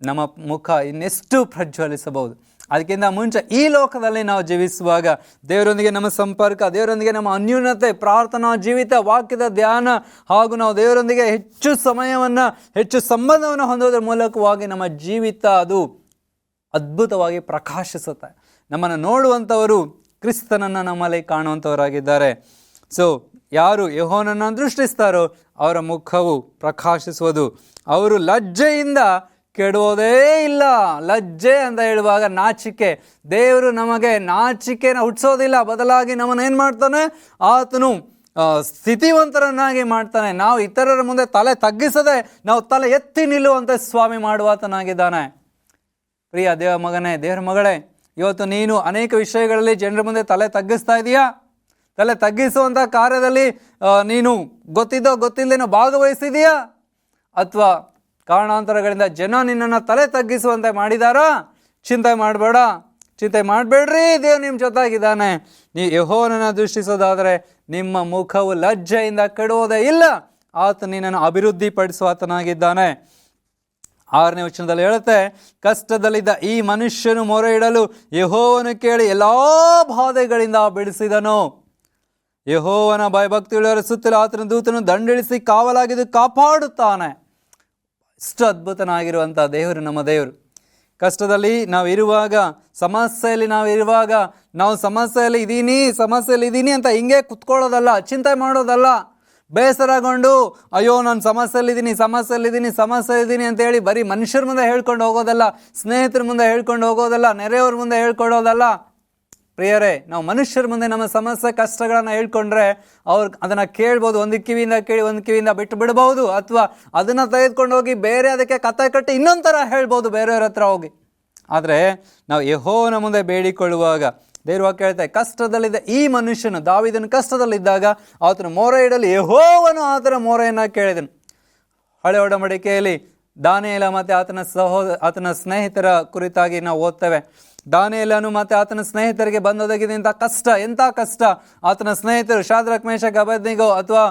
ನಮ್ಮ ಮುಖ ಇನ್ನೆಷ್ಟು ಪ್ರಜ್ವಲಿಸಬಹುದು. ಅದಕ್ಕಿಂತ ಮುಂಚೆ ಈ ಲೋಕದಲ್ಲಿ ನಾವು ಜೀವಿಸುವಾಗ ದೇವರೊಂದಿಗೆ ನಮ್ಮ ಸಂಪರ್ಕ, ದೇವರೊಂದಿಗೆ ನಮ್ಮ ಅನ್ಯೂನ್ಯತೆ, ಪ್ರಾರ್ಥನಾ ಜೀವಿತ, ವಾಕ್ಯದ ಧ್ಯಾನ ಹಾಗೂ ನಾವು ದೇವರೊಂದಿಗೆ ಹೆಚ್ಚು ಸಮಯವನ್ನು, ಹೆಚ್ಚು ಸಂಬಂಧವನ್ನು ಹೊಂದೋದ್ರ ಮೂಲಕವಾಗಿ ನಮ್ಮ ಜೀವಿತ ಅದು ಅದ್ಭುತವಾಗಿ ಪ್ರಕಾಶಿಸುತ್ತೆ. ನಮ್ಮನ್ನು ನೋಡುವಂಥವರು ಕ್ರಿಸ್ತನನ್ನು ನಮ್ಮಲ್ಲಿ ಕಾಣುವಂಥವರಾಗಿದ್ದಾರೆ. ಸೊ ಯಾರು ಯೆಹೋವನನ್ನು ದೃಷ್ಟಿಸ್ತಾರೋ ಅವರ ಮುಖವು ಪ್ರಕಾಶಿಸುವುದು. ಅವರು ಲಜ್ಜೆಯಿಂದ ಕೆಡುವುದೇ ಇಲ್ಲ. ಲಜ್ಜೆ ಅಂತ ಹೇಳುವಾಗ ನಾಚಿಕೆ. ದೇವರು ನಮಗೆ ನಾಚಿಕೆನ ಹುಟ್ಟಿಸೋದಿಲ್ಲ, ಬದಲಾಗಿ ನಮ್ಮನ್ನು ಏನು ಮಾಡ್ತಾನೆ? ಆತನು ಸ್ಥಿತಿವಂತರನ್ನಾಗಿ ಮಾಡ್ತಾನೆ. ನಾವು ಇತರರ ಮುಂದೆ ತಲೆ ತಗ್ಗಿಸದೆ ನಾವು ತಲೆ ಎತ್ತಿ ನಿಲ್ಲುವಂತೆ ಸ್ವಾಮಿ ಮಾಡುವಾತನಾಗಿದ್ದಾನೆ. ಪ್ರಿಯ ದೇವ ಮಗನೇ, ದೇವರ ಮಗಳೇ, ಇವತ್ತು ನೀನು ಅನೇಕ ವಿಷಯಗಳಲ್ಲಿ ಜನರ ಮುಂದೆ ತಲೆ ತಗ್ಗಿಸ್ತಾ ಇದೆಯಾ? ತಲೆ ತಗ್ಗಿಸುವಂಥ ಕಾರ್ಯದಲ್ಲಿ ನೀನು ಗೊತ್ತಿಲ್ಲದೇನೋ ಭಾಗವಹಿಸಿದೆಯಾ? ಅಥವಾ ಕಾರಣಾಂತರಗಳಿಂದ ಜನ ನಿನ್ನನ್ನು ತಲೆ ತಗ್ಗಿಸುವಂತೆ ಮಾಡಿದಾರಾ? ಚಿಂತೆ ಮಾಡಬೇಡ್ರಿ, ದೇವ್ರು ನಿಮ್ಮ ಜೊತೆಗಿದ್ದಾನೆ. ನೀವು ಯೆಹೋವನನ್ನು ದೃಷ್ಟಿಸೋದಾದರೆ ನಿಮ್ಮ ಮುಖವು ಲಜ್ಜೆಯಿಂದ ಕೆಡುವುದೇ ಇಲ್ಲ. ಆತ ನಿನ್ನನ್ನು ಅಭಿವೃದ್ಧಿಪಡಿಸುವಾತನಾಗಿದ್ದಾನೆ. 6ನೇ ವಚನದಲ್ಲಿ ಹೇಳುತ್ತೆ, ಕಷ್ಟದಲ್ಲಿದ್ದ ಈ ಮನುಷ್ಯನು ಮೊರೆ ಇಡಲು ಯೆಹೋವನು ಕೇಳಿ ಎಲ್ಲ ಬಾಧೆಗಳಿಂದ ಬಿಡಿಸಿದನು. ಯೆಹೋವನ ಭಯಭಕ್ತಿಯುಳ್ಳವರ ಸುತ್ತಲೂ ಆತನ ದೂತನು ದಂಡಿಳಿಸಿ ಕಾವಲಾಗಿದ್ದು ಕಾಪಾಡುತ್ತಾನೆ. ಇಷ್ಟು ಅದ್ಭುತನಾಗಿರುವಂಥ ದೇವರು ನಮ್ಮ ದೇವರು. ಕಷ್ಟದಲ್ಲಿ ನಾವು ಇರುವಾಗ, ಸಮಸ್ಯೆಯಲ್ಲಿ ನಾವು ಸಮಸ್ಯೆಯಲ್ಲಿ ಇದ್ದೀನಿ ಅಂತ ಹಿಂಗೆ ಕುತ್ಕೊಳ್ಳೋದಲ್ಲ, ಚಿಂತೆ ಮಾಡೋದಲ್ಲ, ಬೇಸರಗೊಂಡು ಅಯ್ಯೋ ನಾನು ಸಮಸ್ಯೆಯಲ್ಲಿದ್ದೀನಿ ಅಂತೇಳಿ ಬರೀ ಮನುಷ್ಯರ ಮುಂದೆ ಹೇಳ್ಕೊಂಡು ಹೋಗೋದಲ್ಲ, ಸ್ನೇಹಿತರ ಮುಂದೆ ಹೇಳ್ಕೊಂಡು ಹೋಗೋದಲ್ಲ, ನೆರೆಯವ್ರ ಮುಂದೆ ಹೇಳ್ಕೊಡೋದಲ್ಲ. ಪ್ರಿಯರೇ, ನಾವು ಮನುಷ್ಯರ ಮುಂದೆ ನಮ್ಮ ಸಮಸ್ಯೆ ಕಷ್ಟಗಳನ್ನು ಹೇಳ್ಕೊಂಡ್ರೆ ಅವ್ರು ಅದನ್ನು ಕೇಳ್ಬೋದು, ಒಂದು ಕಿವಿಯಿಂದ ಕೇಳಿ ಒಂದು ಕಿವಿಯಿಂದ ಬಿಟ್ಟು ಬಿಡ್ಬೋದು, ಅಥವಾ ಅದನ್ನು ತೆಗೆದುಕೊಂಡು ಹೋಗಿ ಬೇರೆ ಅದಕ್ಕೆ ಕತೆ ಕಟ್ಟಿ ಇನ್ನೊಂದು ಥರ ಹೇಳ್ಬೋದು ಬೇರೆಯವ್ರ ಹತ್ರ ಹೋಗಿ. ಆದರೆ ನಾವು ಯೆಹೋವನ ಮುಂದೆ ಬೇಡಿಕೊಳ್ಳುವಾಗ ದೇವ್ರ ವಾಕ್ಯ ಹೇಳ್ತಾರೆ, ಕಷ್ಟದಲ್ಲಿದ್ದ ಈ ಮನುಷ್ಯನು, ದಾವೀದನು ಕಷ್ಟದಲ್ಲಿದ್ದಾಗ ಆತನ ಮೊರೆ ಇಡಲು ಯೆಹೋವನು ಆತನ ಮೊರೆಯನ್ನು ಕೇಳಿದನು. ಹಳೆ ಒಡಂಬಡಿಕೆಯಲ್ಲಿ ದಾನಿಯೇಲ ಮತ್ತು ಆತನ ಸ್ನೇಹಿತರ ಕುರಿತಾಗಿ ನಾವು ಓದ್ತೇವೆ. ದಾನಿಯೇಲನು ಮತ್ತು ಆತನ ಸ್ನೇಹಿತರಿಗೆ ಬಂದೊದಗಿದಂಥ ಕಷ್ಟ, ಎಂಥ ಕಷ್ಟ! ಆತನ ಸ್ನೇಹಿತರು ಶಾದ್ರಕ್, ಮೇಷಕ್, ಅಬೇದ್ನೆಗೋ ಅಥವಾ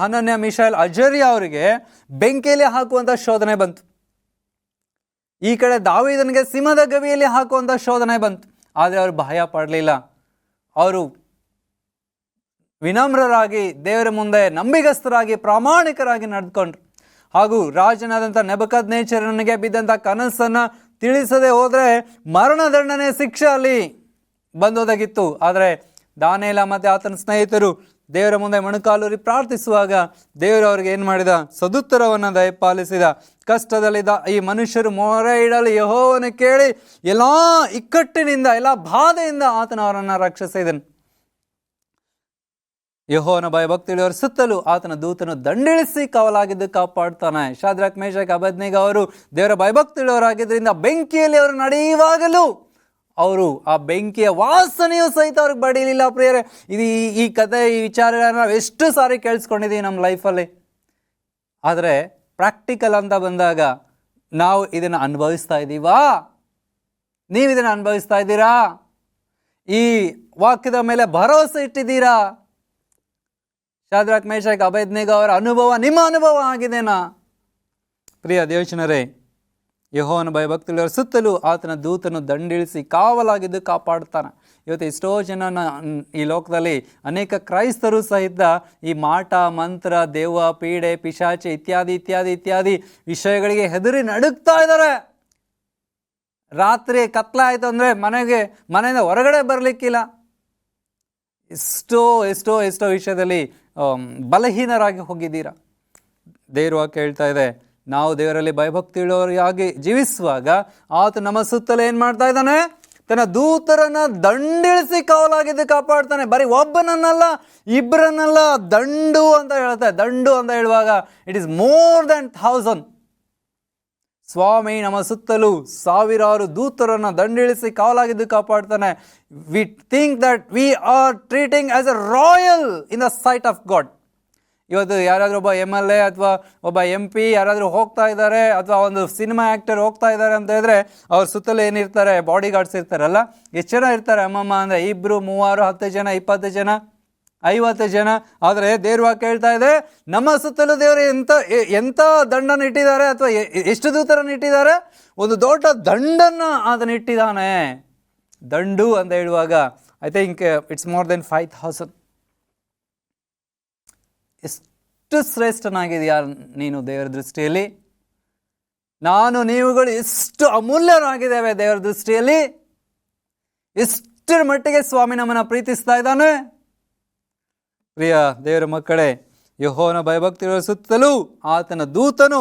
ಹನನ್ಯ, ಮಿಶಾಯೇಲ್, ಅಜರ್ಯ ಅವರಿಗೆ ಬೆಂಕಿಯಲ್ಲಿ ಹಾಕುವಂಥ ಶೋಧನೆ ಬಂತು. ಈ ಕಡೆ ದಾವೀದನಿಗೆ ಸಿಂಹದ ಗವಿಯಲ್ಲಿ ಹಾಕುವಂಥ ಶೋಧನೆ ಬಂತು. ಆದರೆ ಅವರು ಭಯ ಪಡಲಿಲ್ಲ. ಅವರು ವಿನಮ್ರರಾಗಿ ದೇವರ ಮುಂದೆ ನಂಬಿಗಸ್ತರಾಗಿ ಪ್ರಾಮಾಣಿಕರಾಗಿ ನಡೆದುಕೊಂಡ್ರು. ಹಾಗೂ ರಾಜನಾದಂಥ ನೆಬೂಕದ್ನೆಚ್ಚರನಿಗೆ ಬಿದ್ದಂಥ ಕನಸನ್ನು ತಿಳಿಸದೆ ಹೋದರೆ ಮರಣದಂಡನೆ ಶಿಕ್ಷೆ ಅಲ್ಲಿ ಬಂದೊದಗಿತ್ತು. ಆದರೆ ದಾನಿಯೇಲ ಮತ್ತು ಆತನ ಸ್ನೇಹಿತರು ದೇವರ ಮುಂದೆ ಮೊಣಕಾಲೂರಿ ಪ್ರಾರ್ಥಿಸುವಾಗ ದೇವರು ಅವ್ರಿಗೆ ಏನು ಮಾಡಿದ? ಸದುತ್ತರವನ್ನು ದಯಪಾಲಿಸಿದ. ಕಷ್ಟದಲ್ಲಿದ್ದ ಈ ಮನುಷ್ಯರು ಮೊರೆ ಇಡಲು ಯೆಹೋವನು ಕೇಳಿ ಎಲ್ಲ ಇಕ್ಕಟ್ಟಿನಿಂದ, ಎಲ್ಲ ಬಾಧೆಯಿಂದ ಆತನ ಅವರನ್ನು ರಕ್ಷಿಸಿದನು. ಯೆಹೋವನ ಭಯಭಕ್ತಿಯುಳ್ಳವರ ಸುತ್ತಲೂ ಆತನ ದೂತನು ದಂಡಿಳಿಸಿ ಕಾವಲಾಗಿದ್ದು ಕಾಪಾಡ್ತಾನೆ. ಶಾದ್ರಕ್, ಮೇಷಕ್, ಅಬೇದ್ನೆಗೋ ಅವರು ದೇವರ ಭಯಭಕ್ತಿಯುಳ್ಳವರಾಗಿದ್ದರಿಂದ ಬೆಂಕಿಯಲ್ಲಿ ಅವರು ನಡೆಯುವಾಗಲೂ ಅವರು ಆ ಬೆಂಕಿಯ ವಾಸನೆಯೂ ಸಹಿತ ಅವ್ರಿಗೆ ಬಡಿಲಿಲ್ಲ. ಪ್ರಿಯರೇ, ಈ ಕಥೆ, ಈ ವಿಚಾರಗಳನ್ನ ನಾವು ಎಷ್ಟು ಸಾರಿ ಕೇಳಿಸ್ಕೊಂಡಿದ್ದೀವಿ ನಮ್ಮ ಲೈಫಲ್ಲಿ. ಆದರೆ ಪ್ರಾಕ್ಟಿಕಲ್ ಅಂತ ಬಂದಾಗ ನಾವು ಇದನ್ನು ಅನುಭವಿಸ್ತಾ ಇದ್ದೀವಾ? ನೀವು ಇದನ್ನು ಅನುಭವಿಸ್ತಾ ಇದ್ದೀರಾ? ಈ ವಾಕ್ಯದ ಮೇಲೆ ಭರವಸೆ ಇಟ್ಟಿದ್ದೀರಾ? ಶಾದ್ರಕ್, ಮೇಷಕ್, ಅಬೇದ್ನೆಗೋ ಅವರ ಅನುಭವ ನಿಮ್ಮ ಅನುಭವ ಆಗಿದೆನಾ? ಪ್ರಿಯ ದೇವಜನರೇ, ಯೆಹೋವನ ಭಯಭಕ್ತಿಯುಳ್ಳವರ ಸುತ್ತಲೂ ಆತನ ದೂತನು ದಂಡಿಳಿಸಿ ಕಾವಲಾಗಿದ್ದು ಕಾಪಾಡ್ತಾನೆ. ಇವತ್ತು ಎಷ್ಟೋ ಜನ ಈ ಲೋಕದಲ್ಲಿ ಅನೇಕ ಕ್ರೈಸ್ತರು ಸಹಿತ ಈ ಮಾಟ ಮಂತ್ರ ದೆವ್ವ ಪೀಡೆ ಪಿಶಾಚಿ ಇತ್ಯಾದಿ ಇತ್ಯಾದಿ ಇತ್ಯಾದಿ ವಿಷಯಗಳಿಗೆ ಹೆದರಿ ನಡುಗ್ತಾ ಇದ್ದಾರೆ. ರಾತ್ರಿ ಕತ್ಲಾಯ್ತು ಅಂದರೆ ಮನೆಯಿಂದ ಹೊರಗಡೆ ಬರಲಿಕ್ಕಿಲ್ಲ. ಎಷ್ಟೋ ಎಷ್ಟೋ ಎಷ್ಟೋ ವಿಷಯದಲ್ಲಿ ಬಲಹೀನರಾಗಿ ಹೋಗಿದ್ದೀರಾ. ದೇವ್ರ ವಾಕ್ಯ ಹೇಳ್ತಾ ಇದೆ, ನಾವು ದೇವರಲ್ಲಿ ಭಯಭಕ್ತಿಯುಳ್ಳವರಾಗಿ ಜೀವಿಸುವಾಗ ಆತ ನಮ್ಮ ಸುತ್ತಲೂ ಏನು ಮಾಡ್ತಾ ಇದ್ದಾನೆ? ತನ್ನ ದೂತರನ್ನ ದಂಡಿಳಿಸಿ ಕಾವಲಾಗಿದ್ದು ಕಾಪಾಡ್ತಾನೆ. ಬರೀ ಒಬ್ಬನನ್ನಲ್ಲ, ಇಬ್ಬರನ್ನಲ್ಲ, ದಂಡು ಅಂತ ಹೇಳ್ತಾರೆ. ದಂಡು ಅಂತ ಹೇಳುವಾಗ ಇಟ್ ಈಸ್ ಮೋರ್ ದೆನ್ 1000. ಸ್ವಾಮಿ ನಮ್ಮ ಸುತ್ತಲೂ ಸಾವಿರಾರು ದೂತರನ್ನ ದಂಡಿಳಿಸಿ ಕಾವಲಾಗಿದ್ದು ಕಾಪಾಡ್ತಾನೆ. We think that we are treating as a royal in the sight of God. ಇವತ್ತು ಯಾರಾದರೂ ಒಬ್ಬ MLA ಅಥವಾ ಒಬ್ಬ MP ಯಾರಾದರೂ ಹೋಗ್ತಾ ಇದ್ದಾರೆ, ಅಥವಾ ಒಂದು ಸಿನಿಮಾ ಆ್ಯಕ್ಟರ್ ಹೋಗ್ತಾ ಇದ್ದಾರೆ ಅಂತ ಹೇಳಿದ್ರೆ ಅವ್ರ ಸುತ್ತಲೂ ಏನಿರ್ತಾರೆ? ಬಾಡಿ ಗಾರ್ಡ್ಸ್ ಇರ್ತಾರಲ್ಲ. ಎಷ್ಟು ಜನ ಇರ್ತಾರೆ ಅಮ್ಮಮ್ಮ ಅಂದರೆ? 2, 3, 10 ಜನ, 20 ಜನ, 50 ಜನ. ಆದರೆ ದೇವ್ರ ವಾಕ್ಯ ಹೇಳ್ತಾ ಇದೆ, ನಮ್ಮ ಸುತ್ತಲೂ ದೇವರು ಎಂಥ ದಂಡನ್ನು ಇಟ್ಟಿದ್ದಾರೆ, ಅಥವಾ ಎಷ್ಟು ದೂತರನ್ನು ಇಟ್ಟಿದ್ದಾರೆ? ಒಂದು ದೊಡ್ಡ ದಂಡನ್ನು ಅದನ್ನು ಇಟ್ಟಿದ್ದಾನೆ. ದಂಡು ಅಂತ ಹೇಳುವಾಗ I think it's more than 5000. ಎಷ್ಟು ಶ್ರೇಷ್ಠನಾಗಿದೆಯಾ ನೀನು ದೇವರ ದೃಷ್ಟಿಯಲ್ಲಿ? ನಾನು ನೀವುಗಳು ಎಷ್ಟು ಅಮೂಲ್ಯರಾಗಿದ್ದೇವೆ ದೇವರ ದೃಷ್ಟಿಯಲ್ಲಿ. ಎಷ್ಟರ ಮಟ್ಟಿಗೆ ಸ್ವಾಮಿ ನಮ್ಮನ್ನು ಪ್ರೀತಿಸ್ತಾ ಇದ್ದಾನೆ. ಪ್ರಿಯ ದೇವರ ಮಕ್ಕಳೇ, ಯೆಹೋವನ ಭಯಭಕ್ತಿಗಳ ಸುತ್ತಲೂ ಆತನ ದೂತನು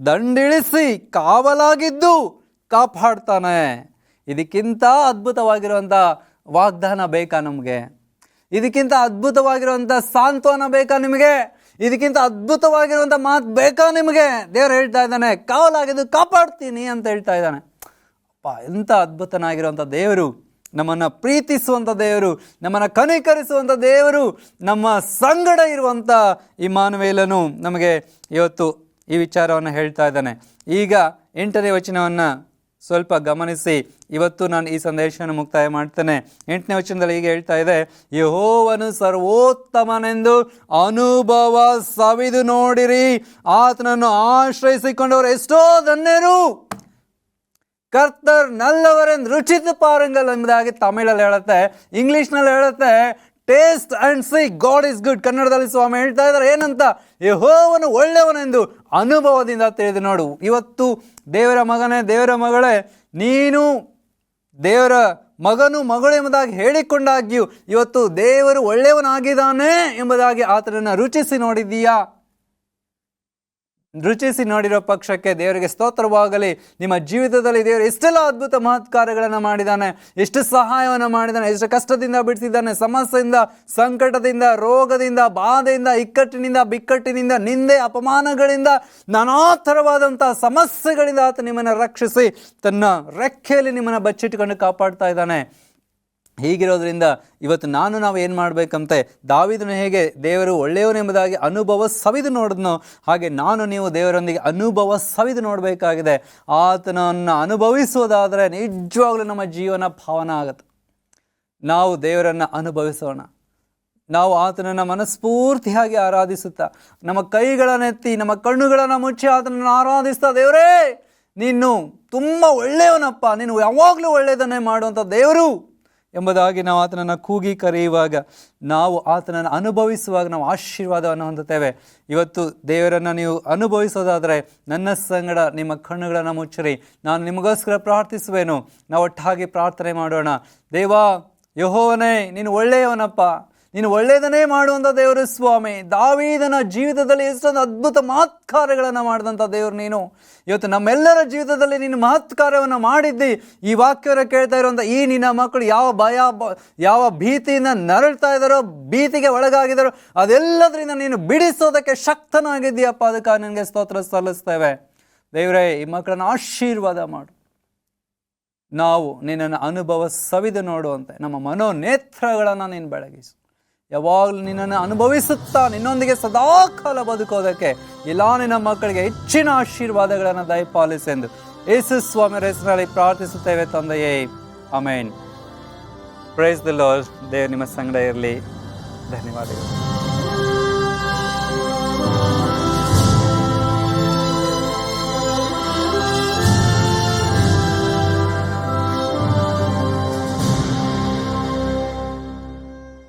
ದಂಡಿಳಿಸಿ ಕಾವಲಾಗಿದ್ದು ಕಾಪಾಡ್ತಾನೆ. ಇದಕ್ಕಿಂತ ಅದ್ಭುತವಾಗಿರುವಂಥ ವಾಗ್ದಾನ ಬೇಕಾ ನಮಗೆ? ಇದಕ್ಕಿಂತ ಅದ್ಭುತವಾಗಿರುವಂಥ ಸಾಂತ್ವನ ಬೇಕಾ ನಿಮಗೆ? ಇದಕ್ಕಿಂತ ಅದ್ಭುತವಾಗಿರುವಂಥ ಮಾತು ಬೇಕಾ ನಿಮಗೆ? ದೇವರು ಹೇಳ್ತಾ ಇದ್ದಾನೆ, ಕಾವಲಾಗಿದ್ದು ಕಾಪಾಡ್ತೀನಿ ಅಂತ ಹೇಳ್ತಾ ಇದ್ದಾನೆ. ಎಂಥ ಅದ್ಭುತನಾಗಿರುವಂಥ ದೇವರು, ನಮ್ಮನ್ನು ಪ್ರೀತಿಸುವಂಥ ದೇವರು, ನಮ್ಮನ್ನು ಕನಿಕರಿಸುವಂಥ ದೇವರು, ನಮ್ಮ ಸಂಗಡ ಇರುವಂಥ ಇಮ್ಮಾನುವೇಲನು ನಮಗೆ ಇವತ್ತು ಈ ವಿಚಾರವನ್ನು ಹೇಳ್ತಾ ಇದ್ದಾನೆ. ಈಗ 8ನೇ ವಚನವನ್ನು ಸ್ವಲ್ಪ ಗಮನಿಸಿ ಇವತ್ತು ನಾನು ಈ ಸಂದೇಶವನ್ನು ಮುಕ್ತಾಯ ಮಾಡ್ತೇನೆ. 8ನೇ ವಚನದಲ್ಲಿ ಹೀಗೆ ಹೇಳ್ತಾ ಇದೆ, ಯೆಹೋವನು ಸರ್ವೋತ್ತಮನೆಂದು ಅನುಭವ ಸವಿದು ನೋಡಿರಿ, ಆತನನ್ನು ಆಶ್ರಯಿಸಿಕೊಂಡವರು ಎಷ್ಟೋ ಧನ್ಯರು. ಕರ್ತರ್ ನಲ್ಲವರೆಂದು ರುಚಿತ ಪಾರಂಗಲ್ ಎಂಬುದಾಗಿ ತಮಿಳಲ್ಲಿ ಹೇಳುತ್ತೆ, ಇಂಗ್ಲಿಷ್ನಲ್ಲಿ ಹೇಳುತ್ತೆ taste and C god is good. ಕನ್ನಡದಲ್ಲಿ ಸ್ವಾಮಿ ಹೇಳ್ತಾ ಇದ್ದಾರೆ ಏನಂತ? ಯೆಹೋವನು ಒಳ್ಳೆಯವನೆಂದು ಅನುಭವದಿಂದ ತಿಳಿದು ನೋಡು. ಇವತ್ತು ದೇವರ ಮಗನೇ, ದೇವರ ಮಗಳೇ, ನೀನು ದೇವರ ಮಗನು ಮಗಳು ಎಂಬುದಾಗಿ ಹೇಳಿಕೊಂಡಾಗ್ಯೂ ಇವತ್ತು ದೇವರು ಒಳ್ಳೆಯವನಾಗಿದ್ದಾನೆ ಎಂಬುದಾಗಿ ಆತನನ್ನು ರುಚಿಸಿ ನೋಡಿದ್ದೀಯಾ? ರುಚಿಸಿ ನೋಡಿರೋ ಪಕ್ಷಕ್ಕೆ ದೇವರಿಗೆ ಸ್ತೋತ್ರವಾಗಲಿ. ನಿಮ್ಮ ಜೀವಿತದಲ್ಲಿ ದೇವರು ಎಷ್ಟೆಲ್ಲ ಅದ್ಭುತ ಮಹತ್ಕಾರ್ಯಗಳನ್ನು ಮಾಡಿದ್ದಾನೆ, ಎಷ್ಟು ಸಹಾಯವನ್ನು ಮಾಡಿದ್ದಾನೆ, ಎಷ್ಟು ಕಷ್ಟದಿಂದ ಬಿಡಿಸಿದ್ದಾನೆ, ಸಮಸ್ಯೆಯಿಂದ, ಸಂಕಟದಿಂದ, ರೋಗದಿಂದ, ಬಾಧೆಯಿಂದ, ಇಕ್ಕಟ್ಟಿನಿಂದ, ಬಿಕ್ಕಟ್ಟಿನಿಂದ, ನಿಂದೆ, ಅಪಮಾನಗಳಿಂದ, ನಾನಾ ಥರವಾದಂಥ ಸಮಸ್ಯೆಗಳಿಂದ ಆತ ನಿಮ್ಮನ್ನು ರಕ್ಷಿಸಿ ತನ್ನ ರೆಕ್ಕೆಯಲ್ಲಿ ನಿಮ್ಮನ್ನು ಬಚ್ಚಿಟ್ಟುಕೊಂಡು ಕಾಪಾಡ್ತಾ ಇದ್ದಾನೆ. ಹೀಗಿರೋದ್ರಿಂದ ಇವತ್ತು ನಾವು ಏನು ಮಾಡಬೇಕಂತೆ? ದಾವೀದನು ಹೇಗೆ ದೇವರು ಒಳ್ಳೆಯವನೆಂಬುದಾಗಿ ಅನುಭವ ಸವಿದು ನೋಡಿದ್ನೋ ಹಾಗೆ ನಾನು ನೀವು ದೇವರೊಂದಿಗೆ ಅನುಭವ ಸವಿದು ನೋಡಬೇಕಾಗಿದೆ. ಆತನನ್ನು ಅನುಭವಿಸುವುದಾದರೆ ನಿಜವಾಗ್ಲೂ ನಮ್ಮ ಜೀವನ ಭಾವನ ಆಗುತ್ತೆ. ನಾವು ದೇವರನ್ನು ಅನುಭವಿಸೋಣ. ನಾವು ಆತನನ್ನು ಮನಸ್ಫೂರ್ತಿಯಾಗಿ ಆರಾಧಿಸುತ್ತಾ, ನಮ್ಮ ಕೈಗಳನ್ನೆತ್ತಿ, ನಮ್ಮ ಕಣ್ಣುಗಳನ್ನು ಮುಚ್ಚಿ ಆತನನ್ನು ಆರಾಧಿಸ್ತಾ, ದೇವರೇ ನೀನು ತುಂಬ ಒಳ್ಳೆಯವನಪ್ಪ, ನೀನು ಯಾವಾಗಲೂ ಒಳ್ಳೆಯದನ್ನೇ ಮಾಡುವಂಥ ದೇವರು ಎಂಬುದಾಗಿ ನಾವು ಆತನನ್ನು ಕೂಗಿ ಕರೆಯುವಾಗ, ನಾವು ಆತನನ್ನು ಅನುಭವಿಸುವಾಗ ನಾವು ಆಶೀರ್ವಾದವನ್ನು ಹೊಂದುತ್ತೇವೆ. ಇವತ್ತು ದೇವರನ್ನು ನೀವು ಅನುಭವಿಸೋದಾದರೆ ನನ್ನ ಸಂಗಡ ನಿಮ್ಮ ಕಣ್ಣುಗಳನ್ನು ಮುಚ್ಚಿರಿ, ನಾನು ನಿಮಗೋಸ್ಕರ ಪ್ರಾರ್ಥಿಸುವೆನು. ನಾವು ಒಟ್ಟಾಗಿ ಪ್ರಾರ್ಥನೆ ಮಾಡೋಣ. ದೇವಾ, ಯೆಹೋವನೇ ನೀನು ಒಳ್ಳೆಯವನಪ್ಪ, ನೀನು ಒಳ್ಳೆಯದನ್ನೇ ಮಾಡುವಂಥ ದೇವರು ಸ್ವಾಮಿ. ದಾವೀದನ ಜೀವಿತದಲ್ಲಿ ಎಷ್ಟೊಂದು ಅದ್ಭುತ ಮಹತ್ಕಾರ್ಯಗಳನ್ನು ಮಾಡಿದಂಥ ದೇವರು ನೀನು. ಇವತ್ತು ನಮ್ಮೆಲ್ಲರ ಜೀವಿತದಲ್ಲಿ ನೀನು ಮಹತ್ಕಾರ್ಯವನ್ನು ಮಾಡಿದ್ದಿ. ಈ ವಾಕ್ಯವನ್ನು ಕೇಳ್ತಾ ಇರುವಂಥ ಈ ನಿನ್ನ ಮಕ್ಕಳು ಯಾವ ಭೀತಿಯಿಂದ ನರಳ್ತಾ ಇದ್ದಾರೋ, ಭೀತಿಗೆ ಒಳಗಾಗಿದ್ದಾರೋ, ಅದೆಲ್ಲದರಿಂದ ನೀನು ಬಿಡಿಸೋದಕ್ಕೆ ಶಕ್ತನಾಗಿದ್ದೀಯಪ್ಪ. ಅದಕ್ಕಾಗಿ ನಿನಗೆ ಸ್ತೋತ್ರ ಸಲ್ಲಿಸ್ತೇವೆ. ದೇವರೇ, ಈ ಮಕ್ಕಳನ್ನು ಆಶೀರ್ವಾದ ಮಾಡು. ನಾವು ನಿನ್ನನ್ನು ಅನುಭವ ಸವಿದು ನೋಡುವಂತೆ ನಮ್ಮ ಮನೋನೇತ್ರಗಳನ್ನು ನೀನು ಬೆಳಗಿಸು. ಯಾವಾಗಲೂ ನಿನ್ನನ್ನು ಅನುಭವಿಸುತ್ತಾ ನಿನ್ನೊಂದಿಗೆ ಸದಾಕಾಲ ಬದುಕೋದಕ್ಕೆ ಎಲ್ಲ ನಿನ್ನ ಮಕ್ಕಳಿಗೆ ಹೆಚ್ಚಿನ ಆಶೀರ್ವಾದಗಳನ್ನು ದಯಪಾಲಿಸೆಂದು ಯೇಸು ಸ್ವಾಮಿಯ ಹೆಸರಲ್ಲಿ ಪ್ರಾರ್ಥಿಸುತ್ತೇವೆ ತಂದೆಯೇ, ಆಮೇನ್. Price the lord. ದೇವರು ನಿಮ್ಮ ಸಂಗಡ ಇರಲಿ. ಧನ್ಯವಾದಗಳು.